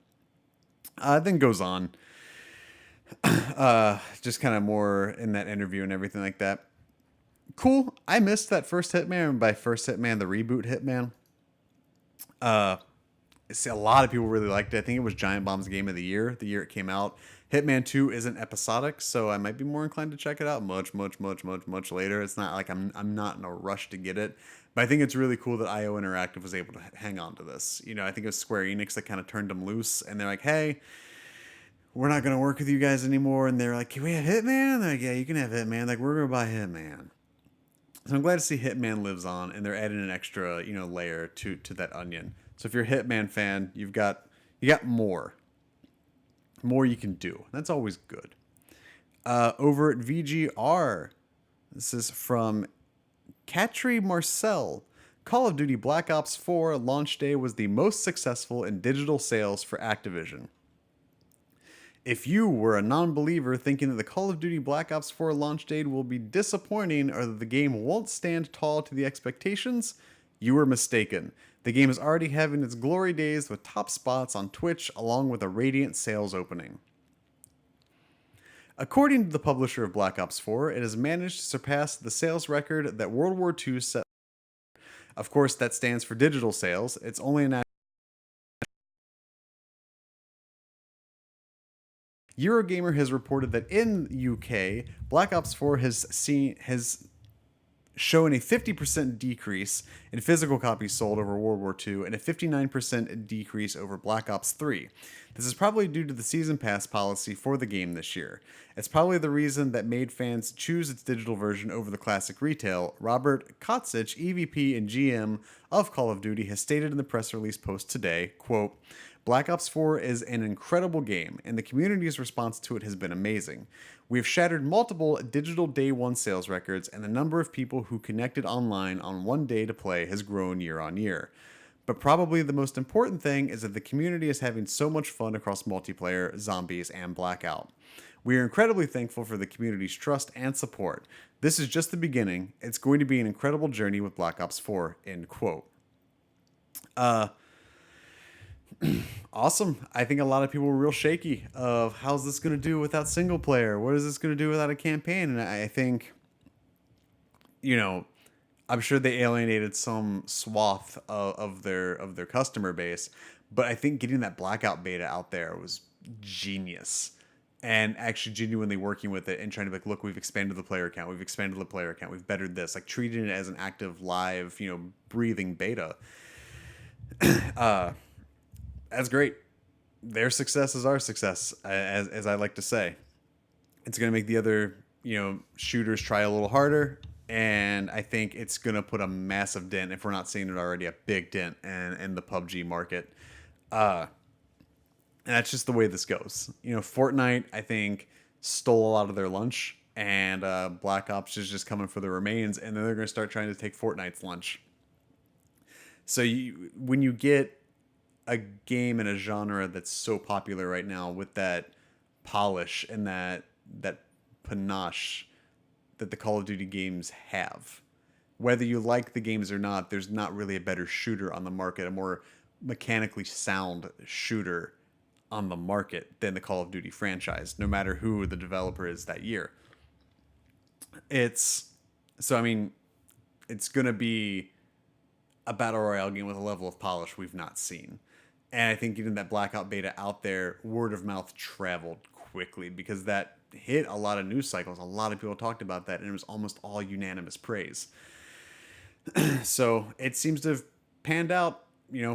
Then goes on, just kind of more in that interview and everything like that. Cool. I missed that first Hitman, and by first Hitman, the reboot Hitman. A lot of people really liked it. I think it was Giant Bomb's game of the year it came out. Hitman 2 isn't episodic, so I might be more inclined to check it out much later. It's not like I'm not in a rush to get it. But I think it's really cool that IO Interactive was able to hang on to this. You know, I think it was Square Enix that kind of turned them loose, and they're like, hey, we're not going to work with you guys anymore. And they're like, can we have Hitman? They're like, yeah, you can have Hitman. Like, we're going to buy Hitman. So I'm glad to see Hitman lives on, and they're adding an extra, layer to that onion. So if you're a Hitman fan, you got more you can do. That's always good. Over at VGR, this is from Katri Marcel. Call of Duty Black Ops 4 launch day was the most successful in digital sales for Activision. If you were a non-believer thinking that the Call of Duty Black Ops 4 launch date will be disappointing or that the game won't stand tall to the expectations, you were mistaken. The game is already having its glory days with top spots on Twitch along with a radiant sales opening. According to the publisher of Black Ops 4, it has managed to surpass the sales record that World War II set. Of course, that stands for digital sales. It's only an Eurogamer has reported that in UK, Black Ops 4 has shown a 50% decrease in physical copies sold over World War II and a 59% decrease over Black Ops 3. This is probably due to the Season Pass policy for the game this year. It's probably the reason that made fans choose its digital version over the classic retail. Robert Kotsich, EVP and GM of Call of Duty, has stated in the press release post today, quote, Black Ops 4 is an incredible game, and the community's response to it has been amazing. We have shattered multiple digital day one sales records, and the number of people who connected online on one day to play has grown year on year. But probably the most important thing is that the community is having so much fun across multiplayer, zombies, and Blackout. We are incredibly thankful for the community's trust and support. This is just the beginning. It's going to be an incredible journey with Black Ops 4, end quote. Awesome. I think a lot of people were real shaky of how's this going to do without single player? What is this going to do without a campaign? And I think, I'm sure they alienated some swath of their customer base, but I think getting that Blackout beta out there was genius. And actually genuinely working with it and trying to be like, look, we've expanded the player count, we've bettered this, like treating it as an active, live, breathing beta. That's great. Their success is our success, as I like to say. It's going to make the other, shooters try a little harder, and I think it's going to put a massive dent, if we're not seeing it already, a big dent in the PUBG market. And that's just the way this goes. Fortnite, I think, stole a lot of their lunch, and Black Ops is just coming for the remains, and then they're going to start trying to take Fortnite's lunch. So when you get a game in a genre that's so popular right now with that polish and that panache that the Call of Duty games have, whether you like the games or not, there's not really a better shooter on the market, a more mechanically sound shooter on the market than the Call of Duty franchise, no matter who the developer is that year. It's going to be a battle royale game with a level of polish we've not seen. And I think getting that Blackout beta out there, word of mouth traveled quickly because that hit a lot of news cycles. A lot of people talked about that, and it was almost all unanimous praise. So it seems to have panned out,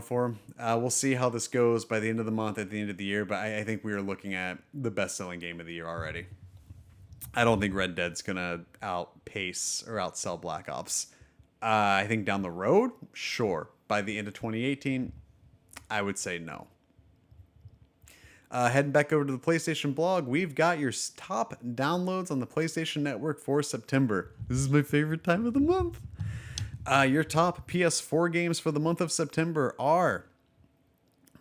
for them. We'll see how this goes by the end of the month, at the end of the year, but I think we are looking at the best-selling game of the year already. I don't think Red Dead's going to outpace or outsell Black Ops. I think down the road, sure. By the end of 2018, I would say no. Heading back over to the PlayStation blog, we've got your top downloads on the PlayStation Network for September. This is my favorite time of the month. Your top PS4 games for the month of September are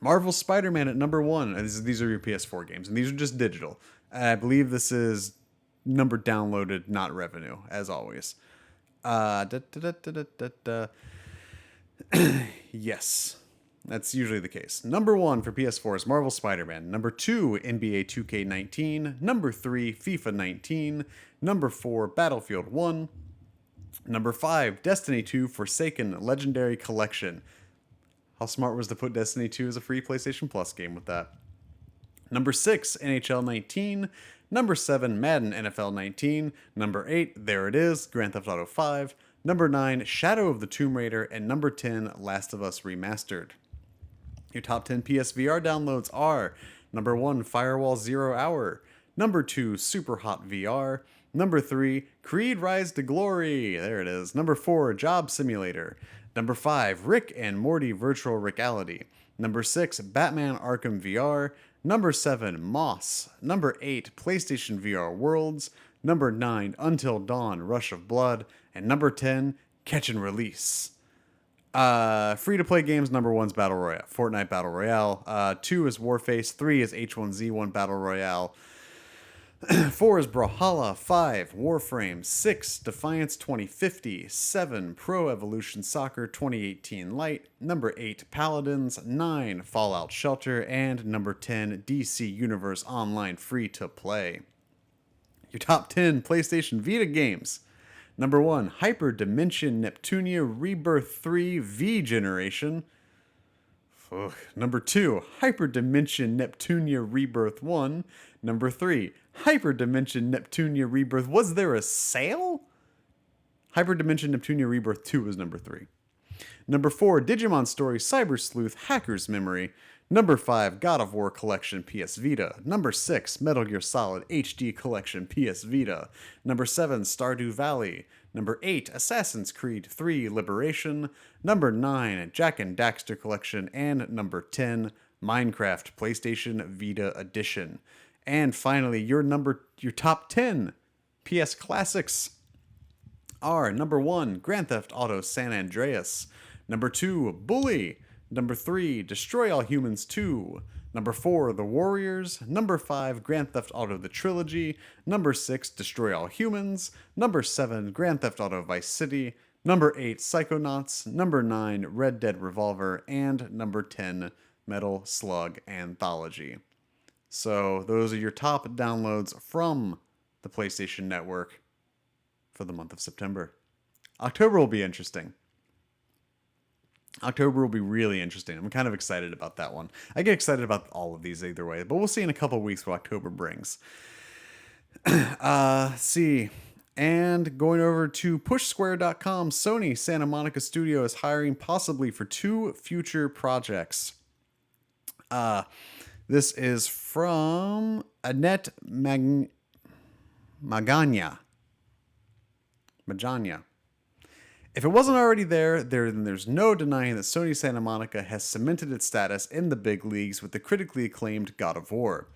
Marvel's Spider-Man at number 1. These are your PS4 games, and these are just digital. I believe this is number downloaded, not revenue, as always. Yes. That's usually the case. Number 1 for PS4 is Marvel Spider-Man. Number 2, NBA 2K19. Number 3, FIFA 19. Number 4, Battlefield 1. Number 5, Destiny 2 Forsaken Legendary Collection. How smart was to put Destiny 2 as a free PlayStation Plus game with that? Number 6, NHL 19. Number 7, Madden NFL 19. Number 8, there it is, Grand Theft Auto 5. Number 9, Shadow of the Tomb Raider. And number 10, Last of Us Remastered. Your top 10 PSVR downloads are number 1, Firewall Zero Hour. Number 2, Super Hot VR. Number 3, Creed Rise to Glory. There it is. Number 4, Job Simulator. Number 5, Rick and Morty Virtual Reality. Number 6, Batman Arkham VR. Number 7, Moss. Number 8, PlayStation VR Worlds. Number 9, Until Dawn Rush of Blood. And number 10, Catch and Release. Free-to-play games, number 1's Battle Royale. Fortnite Battle Royale. 2 is Warface. 3 is H1Z1 Battle Royale. 4 is Brawlhalla. 5, Warframe. 6, Defiance 2050. 7, Pro Evolution Soccer 2018 Lite. Number 8, Paladins. 9, Fallout Shelter. And number 10, DC Universe Online free-to-play. Your top 10 PlayStation Vita games. Number 1, Hyper Dimension Neptunia Rebirth 3 V Generation. Number 2, Hyper Dimension Neptunia Rebirth 1. Number 3, Hyper Dimension Neptunia Rebirth. Was there a sale? Hyper Dimension Neptunia Rebirth 2 was number 3. Number 4, Digimon Story Cyber Sleuth Hacker's Memory. Number 5, God of War Collection PS Vita. Number 6, Metal Gear Solid HD Collection PS Vita. Number 7, Stardew Valley. Number 8, Assassin's Creed 3 Liberation. Number 9, Jak and Daxter Collection. And number 10, Minecraft PlayStation Vita Edition. And finally, your top 10 PS Classics are number 1, Grand Theft Auto San Andreas. Number 2, Bully. Number 3, Destroy All Humans 2. Number 4, The Warriors. Number 5, Grand Theft Auto The Trilogy. Number 6, Destroy All Humans. Number 7, Grand Theft Auto Vice City. Number 8, Psychonauts. Number 9, Red Dead Revolver. And number 10, Metal Slug Anthology. So those are your top downloads from the PlayStation Network for the month of September. October will be interesting. October will be really interesting. I'm kind of excited about that one. I get excited about all of these either way, but we'll see in a couple of weeks what October brings. See. And going over to pushsquare.com, Sony Santa Monica Studio is hiring possibly for 2 future projects. This is from Annette Magana. If it wasn't already there, then there's no denying that Sony Santa Monica has cemented its status in the big leagues with the critically acclaimed God of War.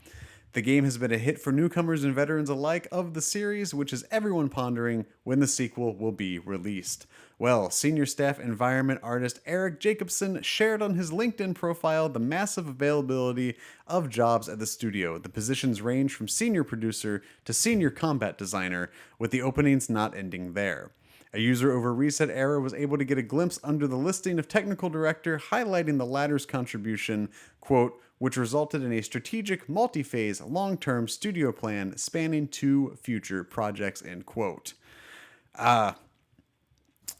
The game has been a hit for newcomers and veterans alike of the series, which is everyone pondering when the sequel will be released. Well, senior staff environment artist Eric Jacobson shared on his LinkedIn profile the massive availability of jobs at the studio. The positions range from senior producer to senior combat designer, with the openings not ending there. A user over Reset Era was able to get a glimpse under the listing of technical director, highlighting the latter's contribution, quote, which resulted in a strategic, multi-phase, long-term studio plan spanning 2 future projects, end quote.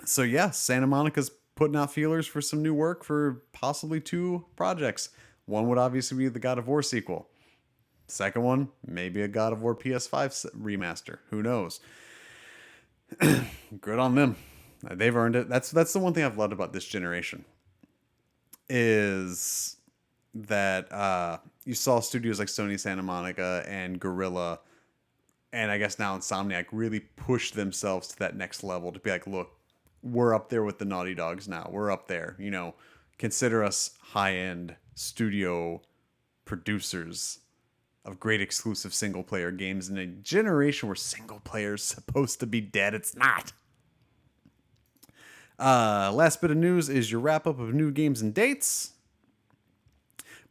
So yeah, Santa Monica's putting out feelers for some new work for possibly 2 projects. One would obviously be the God of War sequel. Second one, maybe a God of War PS5 remaster. Who knows? Good on them. They've earned it. That's the one thing I've loved about this generation is that you saw studios like Sony Santa Monica and Guerrilla, and I guess now Insomniac really push themselves to that next level to be like, look, we're up there with the Naughty Dogs now. We're up there. You know, consider us high-end studio producers of great exclusive single-player games in a generation where single-player is supposed to be dead. It's not. Last bit of news is your wrap-up of new games and dates.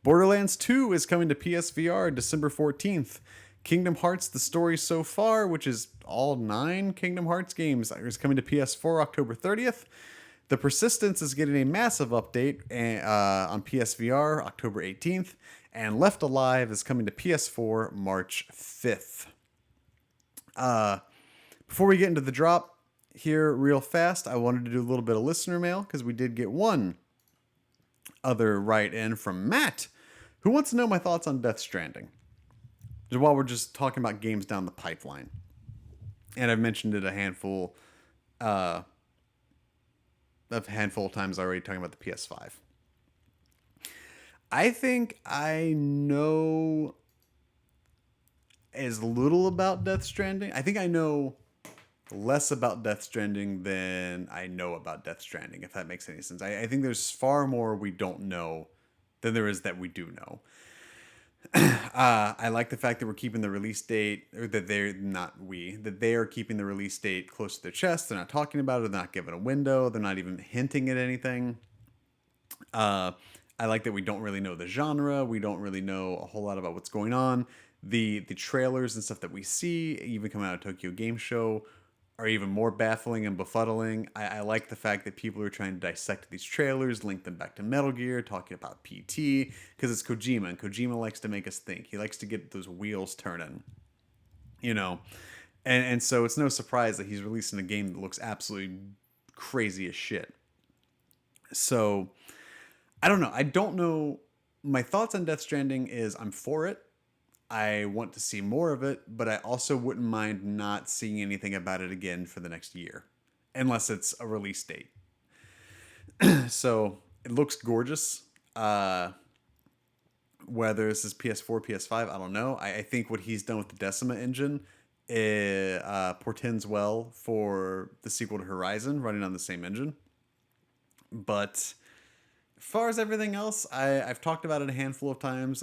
Borderlands 2 is coming to PSVR December 14th. Kingdom Hearts The Story So Far, which is all 9 Kingdom Hearts games, is coming to PS4 October 30th. The Persistence is getting a massive update on PSVR October 18th. And Left Alive is coming to PS4 March 5th. Before we get into the drop here real fast, I wanted to do a little bit of listener mail because we did get one other write-in from Matt, Who wants to know my thoughts on Death Stranding? Just while we're just talking about games down the pipeline. And I've mentioned it uh, a handful of times already talking about the PS5. I think I know as little about Death Stranding. I think I know less about Death Stranding than I know about Death Stranding, if that makes any sense. I think there's far more we don't know than there is that we do know. I like the fact that we're keeping the release date, or that that they are keeping the release date close to their chest. They're not talking about it. They're not giving a window. They're not even hinting at anything. Uh, I like that we don't really know the genre. We don't really know a whole lot about what's going on. The trailers and stuff that we see, even coming out of Tokyo Game Show, are even more baffling and befuddling. I like the fact that people are trying to dissect these trailers, link them back to Metal Gear, talking about PT, because it's Kojima, and Kojima likes to make us think. He likes to get those wheels turning, you know? And so it's no surprise that he's releasing a game that looks absolutely crazy as shit. So, I don't know. I don't know. My thoughts on Death Stranding is I'm for it. I want to see more of it, but I also wouldn't mind not seeing anything about it again for the next year, unless it's a release date. So it looks gorgeous. Whether this is PS4, PS5, I don't know. I think what he's done with the Decima engine portends well for the sequel to Horizon running on the same engine. But as far as everything else, I've talked about it a handful of times.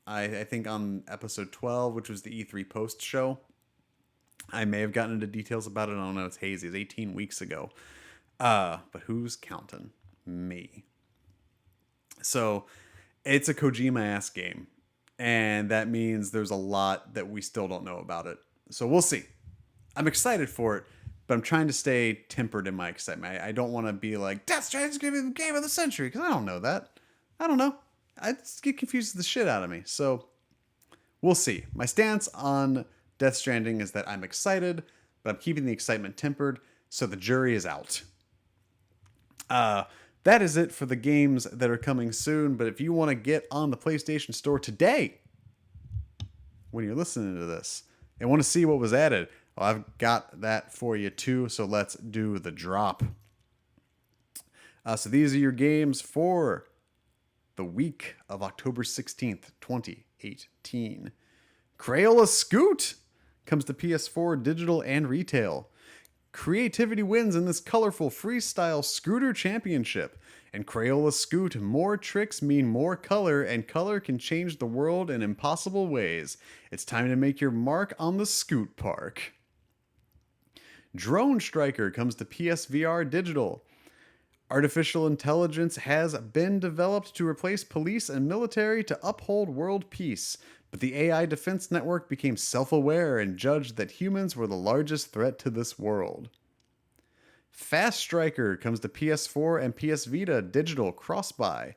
I think on episode 12, which was the E3 post show, I may have gotten into details about it. I don't know. It's hazy. It's 18 weeks ago. But who's counting? Me. So it's a Kojima-ass game. And that means there's a lot that we still don't know about it. So we'll see. I'm excited for it, but I'm trying to stay tempered in my excitement. I don't want to be like, Death Stranding's going to be the game of the century, because I don't know that. I don't know. I just get confused with the shit out of me. So we'll see. My stance on Death Stranding is that I'm excited, but I'm keeping the excitement tempered, so the jury is out. That is it for the games that are coming soon. But if you want to get on the PlayStation Store today, when you're listening to this, and want to see what was added, well, I've got that for you too. So let's do the drop. So these are your games for the week of October 16th, 2018. Crayola Scoot comes to PS4 digital and retail. Creativity wins in this colorful freestyle scooter championship. And Crayola Scoot, more tricks mean more color, and color can change the world in impossible ways. It's time to make your mark on the Scoot Park. Drone Striker comes to PSVR digital. Artificial intelligence has been developed to replace police and military to uphold world peace, but the AI defense network became self-aware and judged that humans were the largest threat to this world. Fast Striker comes to PS4 and PS Vita digital cross-buy.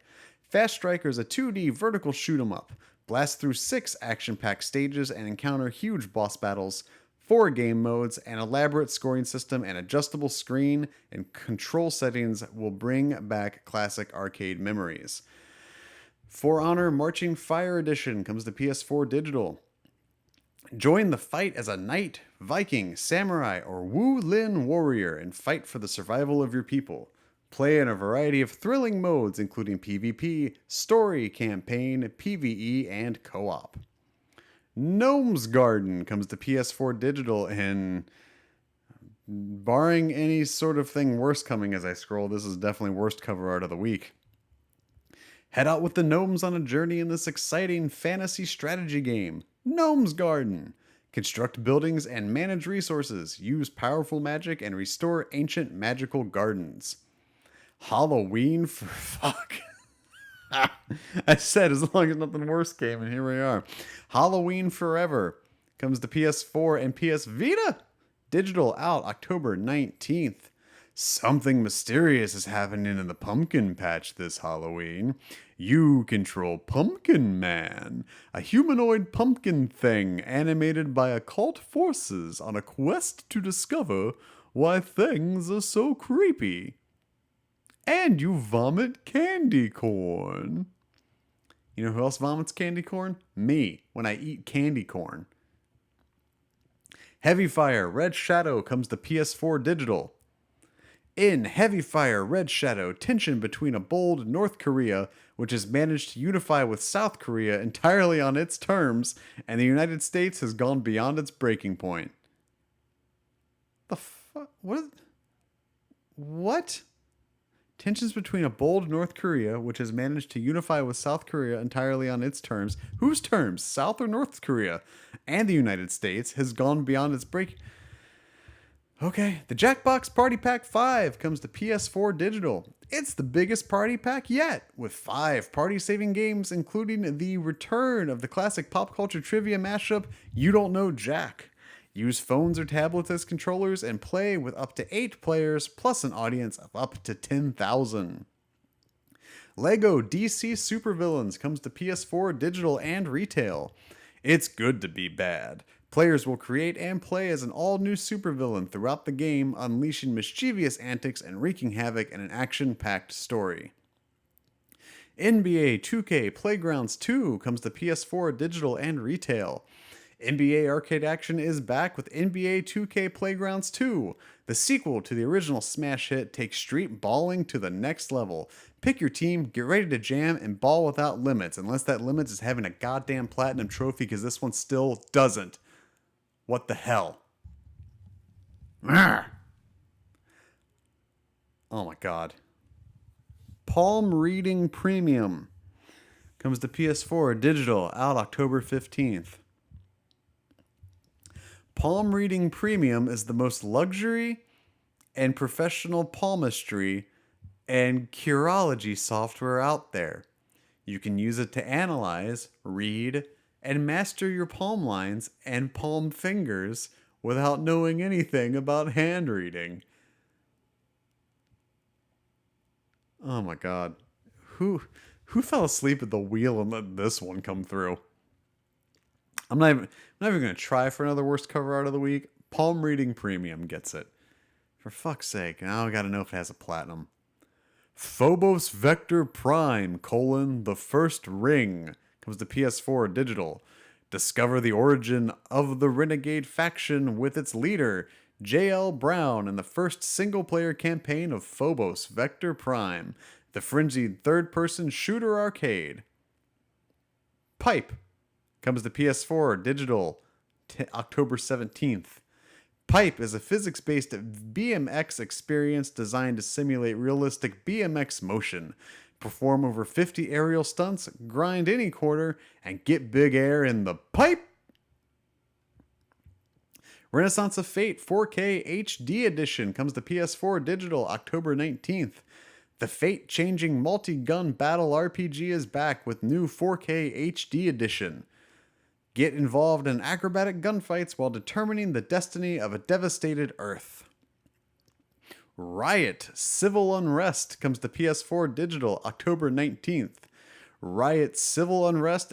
Fast Striker is a 2D vertical shoot-'em-up. Blast through 6 action-packed stages and encounter huge boss battles, 4 game modes, an elaborate scoring system, and adjustable screen and control settings will bring back classic arcade memories. For Honor Marching Fire Edition comes to PS4 digital. Join the fight as a knight, Viking, samurai, or Wu Lin warrior and fight for the survival of your people. Play in a variety of thrilling modes including PvP, story, campaign, PvE, and co-op. Gnome's Garden comes to PS4 digital, and barring any sort of thing worse coming as I scroll, this is definitely worst cover art of the week. Head out with the gnomes on a journey in this exciting fantasy strategy game, Gnome's Garden. Construct buildings and manage resources, use powerful magic, and restore ancient magical gardens. Halloween for fuck. I said as long as nothing worse came, and here we are. Halloween Forever comes to PS4 and PS Vita. Digital out October 19th. Something mysterious is happening in the pumpkin patch this Halloween. You control Pumpkin Man, a humanoid pumpkin thing animated by occult forces on a quest to discover why things are so creepy. And you vomit candy corn. You know who else vomits candy corn? Me, when I eat candy corn. Heavy Fire Red Shadow comes to PS4 Digital. In Heavy Fire Red Shadow, tension between a bold North Korea, which has managed to unify with South Korea entirely on its terms, and the United States has gone beyond its breaking point. The fuck? What? Tensions between a bold North Korea, which has managed to unify with South Korea entirely on its terms. Whose terms? South or North Korea? And the United States has gone beyond its break. Okay, the Jackbox Party Pack 5 comes to PS4 Digital. It's the biggest party pack yet, with 5 party-saving games, including the return of the classic pop culture trivia mashup, You Don't Know Jack. Use phones or tablets as controllers and play with up to 8 players, plus an audience of up to 10,000. Lego DC Supervillains comes to PS4 Digital and Retail. It's good to be bad. Players will create and play as an all-new supervillain throughout the game, unleashing mischievous antics and wreaking havoc in an action-packed story. NBA 2K Playgrounds 2 comes to PS4 Digital and Retail. NBA Arcade Action is back with NBA 2K Playgrounds 2. The sequel to the original smash hit takes street balling to the next level. Pick your team, get ready to jam, and ball without limits, unless that limits is having a goddamn platinum trophy, because this one still doesn't. What the hell? Arrgh. Oh my god. Palm Reading Premium comes to PS4 Digital, out October 15th. Palm Reading Premium is the most luxury and professional palmistry and curology software out there. You can use it to analyze, read, and master your palm lines and palm fingers without knowing anything about hand reading. Oh my god. Who fell asleep at the wheel and let this one come through? I'm not even going to try for another worst cover art of the week. Palm Reading Premium gets it. For fuck's sake. Now I got to know if it has a platinum. Phobos Vector Prime, the first ring, comes to PS4 Digital. Discover the origin of the Renegade faction with its leader, J.L. Brown, in the first single-player campaign of Phobos Vector Prime, the frenzied third-person shooter arcade. Pipe comes to PS4 Digital October 17th. Pipe is a physics-based BMX experience designed to simulate realistic BMX motion. Perform over 50 aerial stunts, grind any quarter, and get big air in the pipe. Renaissance of Fate 4K HD Edition comes to PS4 Digital October 19th. The fate-changing multi-gun battle RPG is back with new 4K HD Edition. Get involved in acrobatic gunfights while determining the destiny of a devastated Earth. Riot Civil Unrest comes to PS4 Digital October 19th. Riot Civil Unrest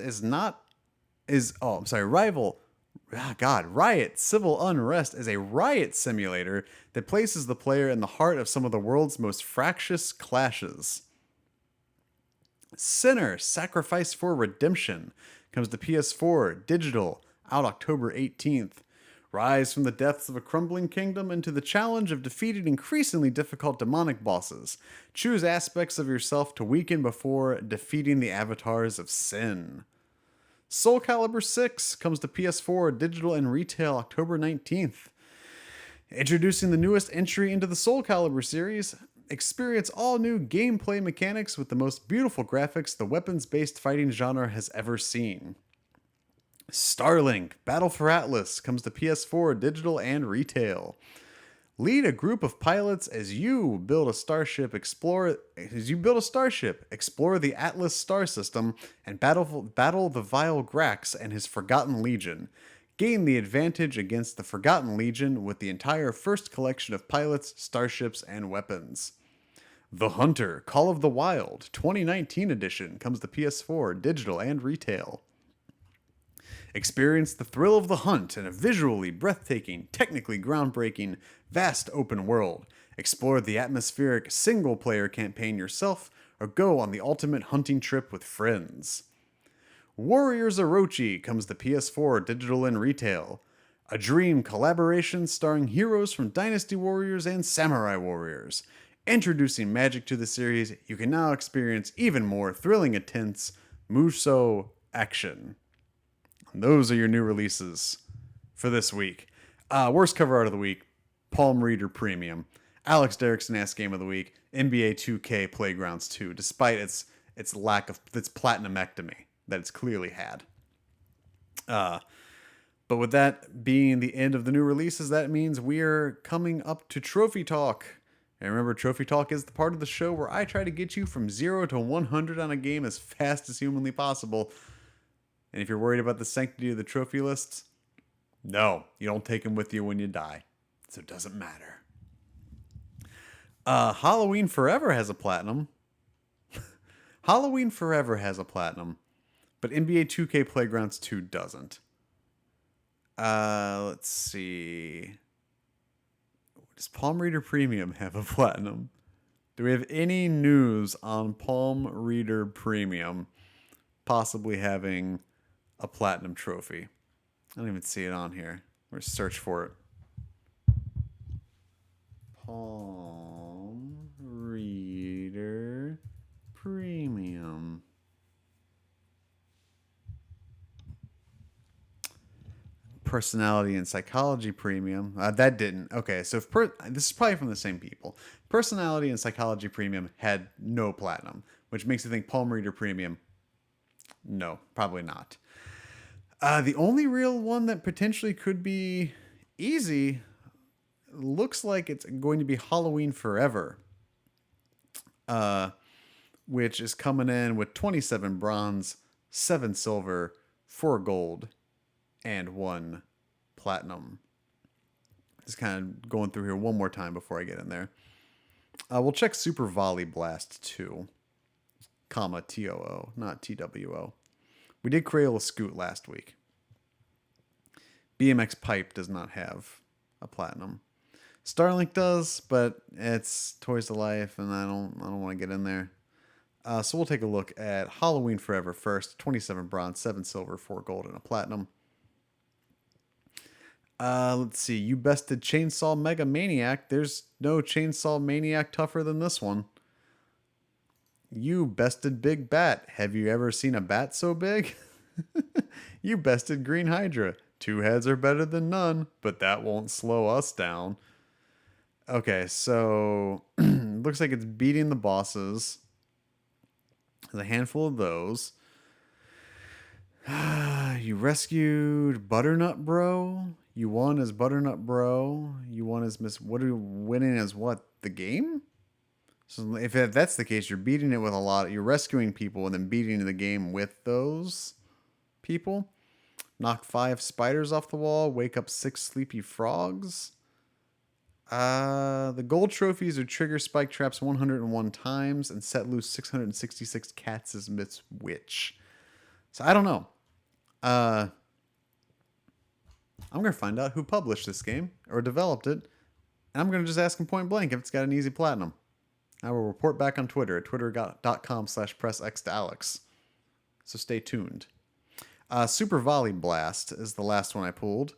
Riot Civil Unrest is a riot simulator that places the player in the heart of some of the world's most fractious clashes. Sinner Sacrifice for Redemption comes to PS4 Digital, out October 18th. Rise from the depths of a crumbling kingdom into the challenge of defeating increasingly difficult demonic bosses. Choose aspects of yourself to weaken before defeating the avatars of sin. Soul Calibur 6 comes to PS4 Digital and Retail October 19th. Introducing the newest entry into the Soul Calibur series, experience all new gameplay mechanics with the most beautiful graphics the weapons-based fighting genre has ever seen. Starlink Battle for Atlas comes to PS4 Digital and Retail. Lead a group of pilots as you build a starship, explore the Atlas star system, and battle the vile Grax and his Forgotten Legion. Gain the advantage against the Forgotten Legion with the entire first collection of pilots, starships, and weapons. The Hunter Call of the Wild 2019 edition comes to PS4 Digital and Retail. Experience the thrill of the hunt in a visually breathtaking, technically groundbreaking, vast open world. Explore the atmospheric single-player campaign yourself, or go on the ultimate hunting trip with friends. Warriors Orochi comes to PS4 digital and retail. A dream collaboration starring heroes from Dynasty Warriors and Samurai Warriors. Introducing Magic to the series, you can now experience even more thrilling, intense Musou action. And those are your new releases for this week. Worst cover art of the week, Palm Reader Premium. Alex Derrickson Ass Game of the Week, NBA 2K Playgrounds 2, despite its lack of its platinumectomy that it's clearly had. But with that being the end of the new releases, that means we're coming up to Trophy Talk. And remember, Trophy Talk is the part of the show where I try to get you from 0 to 100 on a game as fast as humanly possible. And if you're worried about the sanctity of the trophy lists, no, you don't take them with you when you die. So it doesn't matter. Halloween Forever has a platinum. Halloween Forever has a platinum, but NBA 2K Playgrounds 2 doesn't. Let's see. Does Palm Reader Premium have a platinum? Do we have any news on Palm Reader Premium possibly having a platinum trophy? I don't even see it on here. We're search for it. Palm Reader Premium. Personality and Psychology Premium. That didn't. Okay, so this is probably from the same people. Personality and Psychology Premium had no platinum, which makes you think Palm Reader Premium. No, probably not. The only real one that potentially could be easy looks like it's going to be Halloween Forever, which is coming in with 27 bronze, 7 silver, 4 gold, and 1 platinum. Just kind of going through here one more time before I get in there. We'll check Super Volley Blast 2, comma TOO, not TWO. We did Crayola Scoot last week. BMX Pipe does not have a platinum. Starlink does, but it's Toys to Life, and I don't want to get in there. So we'll take a look at Halloween Forever first. 27 bronze, 7 silver, 4 gold, and a platinum. Let's see. You bested Chainsaw Mega Maniac. There's no Chainsaw Maniac tougher than this one. You bested Big Bat. Have you ever seen a bat so big? You bested Green Hydra. 2 heads are better than none, but that won't slow us down. Okay, so looks like it's beating the bosses. There's a handful of those. You rescued Butternut Bro. You won as Butternut Bro. You won as Miss. What are you winning as? What, the game? So if that's the case, you're beating it with a lot. You're rescuing people and then beating the game with those people. Knock 5 spiders off the wall. Wake up 6 sleepy frogs. The gold trophies are trigger spike traps 101 times and set loose 666 cats as Miss Witch. So I don't know. I'm going to find out who published this game or developed it. And I'm going to just ask him point blank if it's got an easy platinum. I will report back on Twitter at twitter.com/pressxtoalex. So stay tuned. Super Volley Blast is the last one I pulled.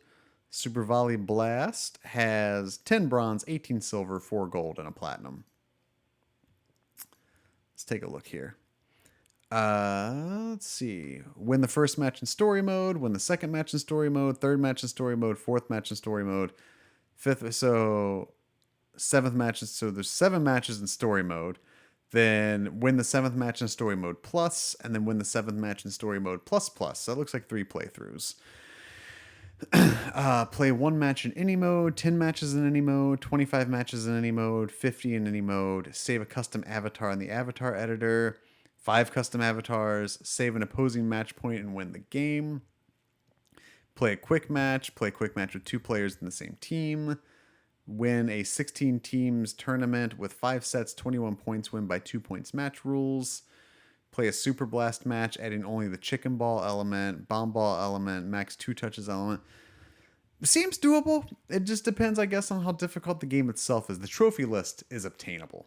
Super Volley Blast has 10 bronze, 18 silver, 4 gold, and a platinum. Let's take a look here. Let's see. Win the first match in story mode, win the second match in story mode, third match in story mode, fourth match in story mode, seventh match. So there's 7 matches in story mode. Then win the 7th match in story mode plus, and then win the 7th match in story mode plus. So that looks like 3 playthroughs. Play 1 match in any mode, 10 matches in any mode, 25 matches in any mode, 50 in any mode. Save a custom avatar in the avatar editor. 5 custom avatars. Save an opposing match point and win the game. Play a quick match. Play a quick match with 2 players in the same team. Win a 16 teams tournament with 5 sets, 21 points, win by 2 points match rules. Play a Super Blast match, adding only the chicken ball element, bomb ball element, max 2 touches element. Seems doable. It just depends, I guess, on how difficult the game itself is. The trophy list is obtainable.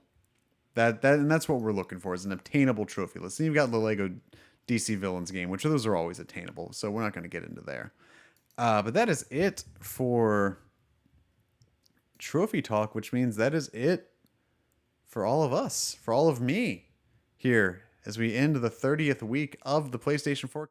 And that's what we're looking for, is an obtainable trophy list. And you've got the Lego DC Villains game, which those are always attainable. So we're not going to get into there. But that is it for Trophy Talk, which means that is it for all of us, for all of me here as we end the 30th week of the PlayStation 4.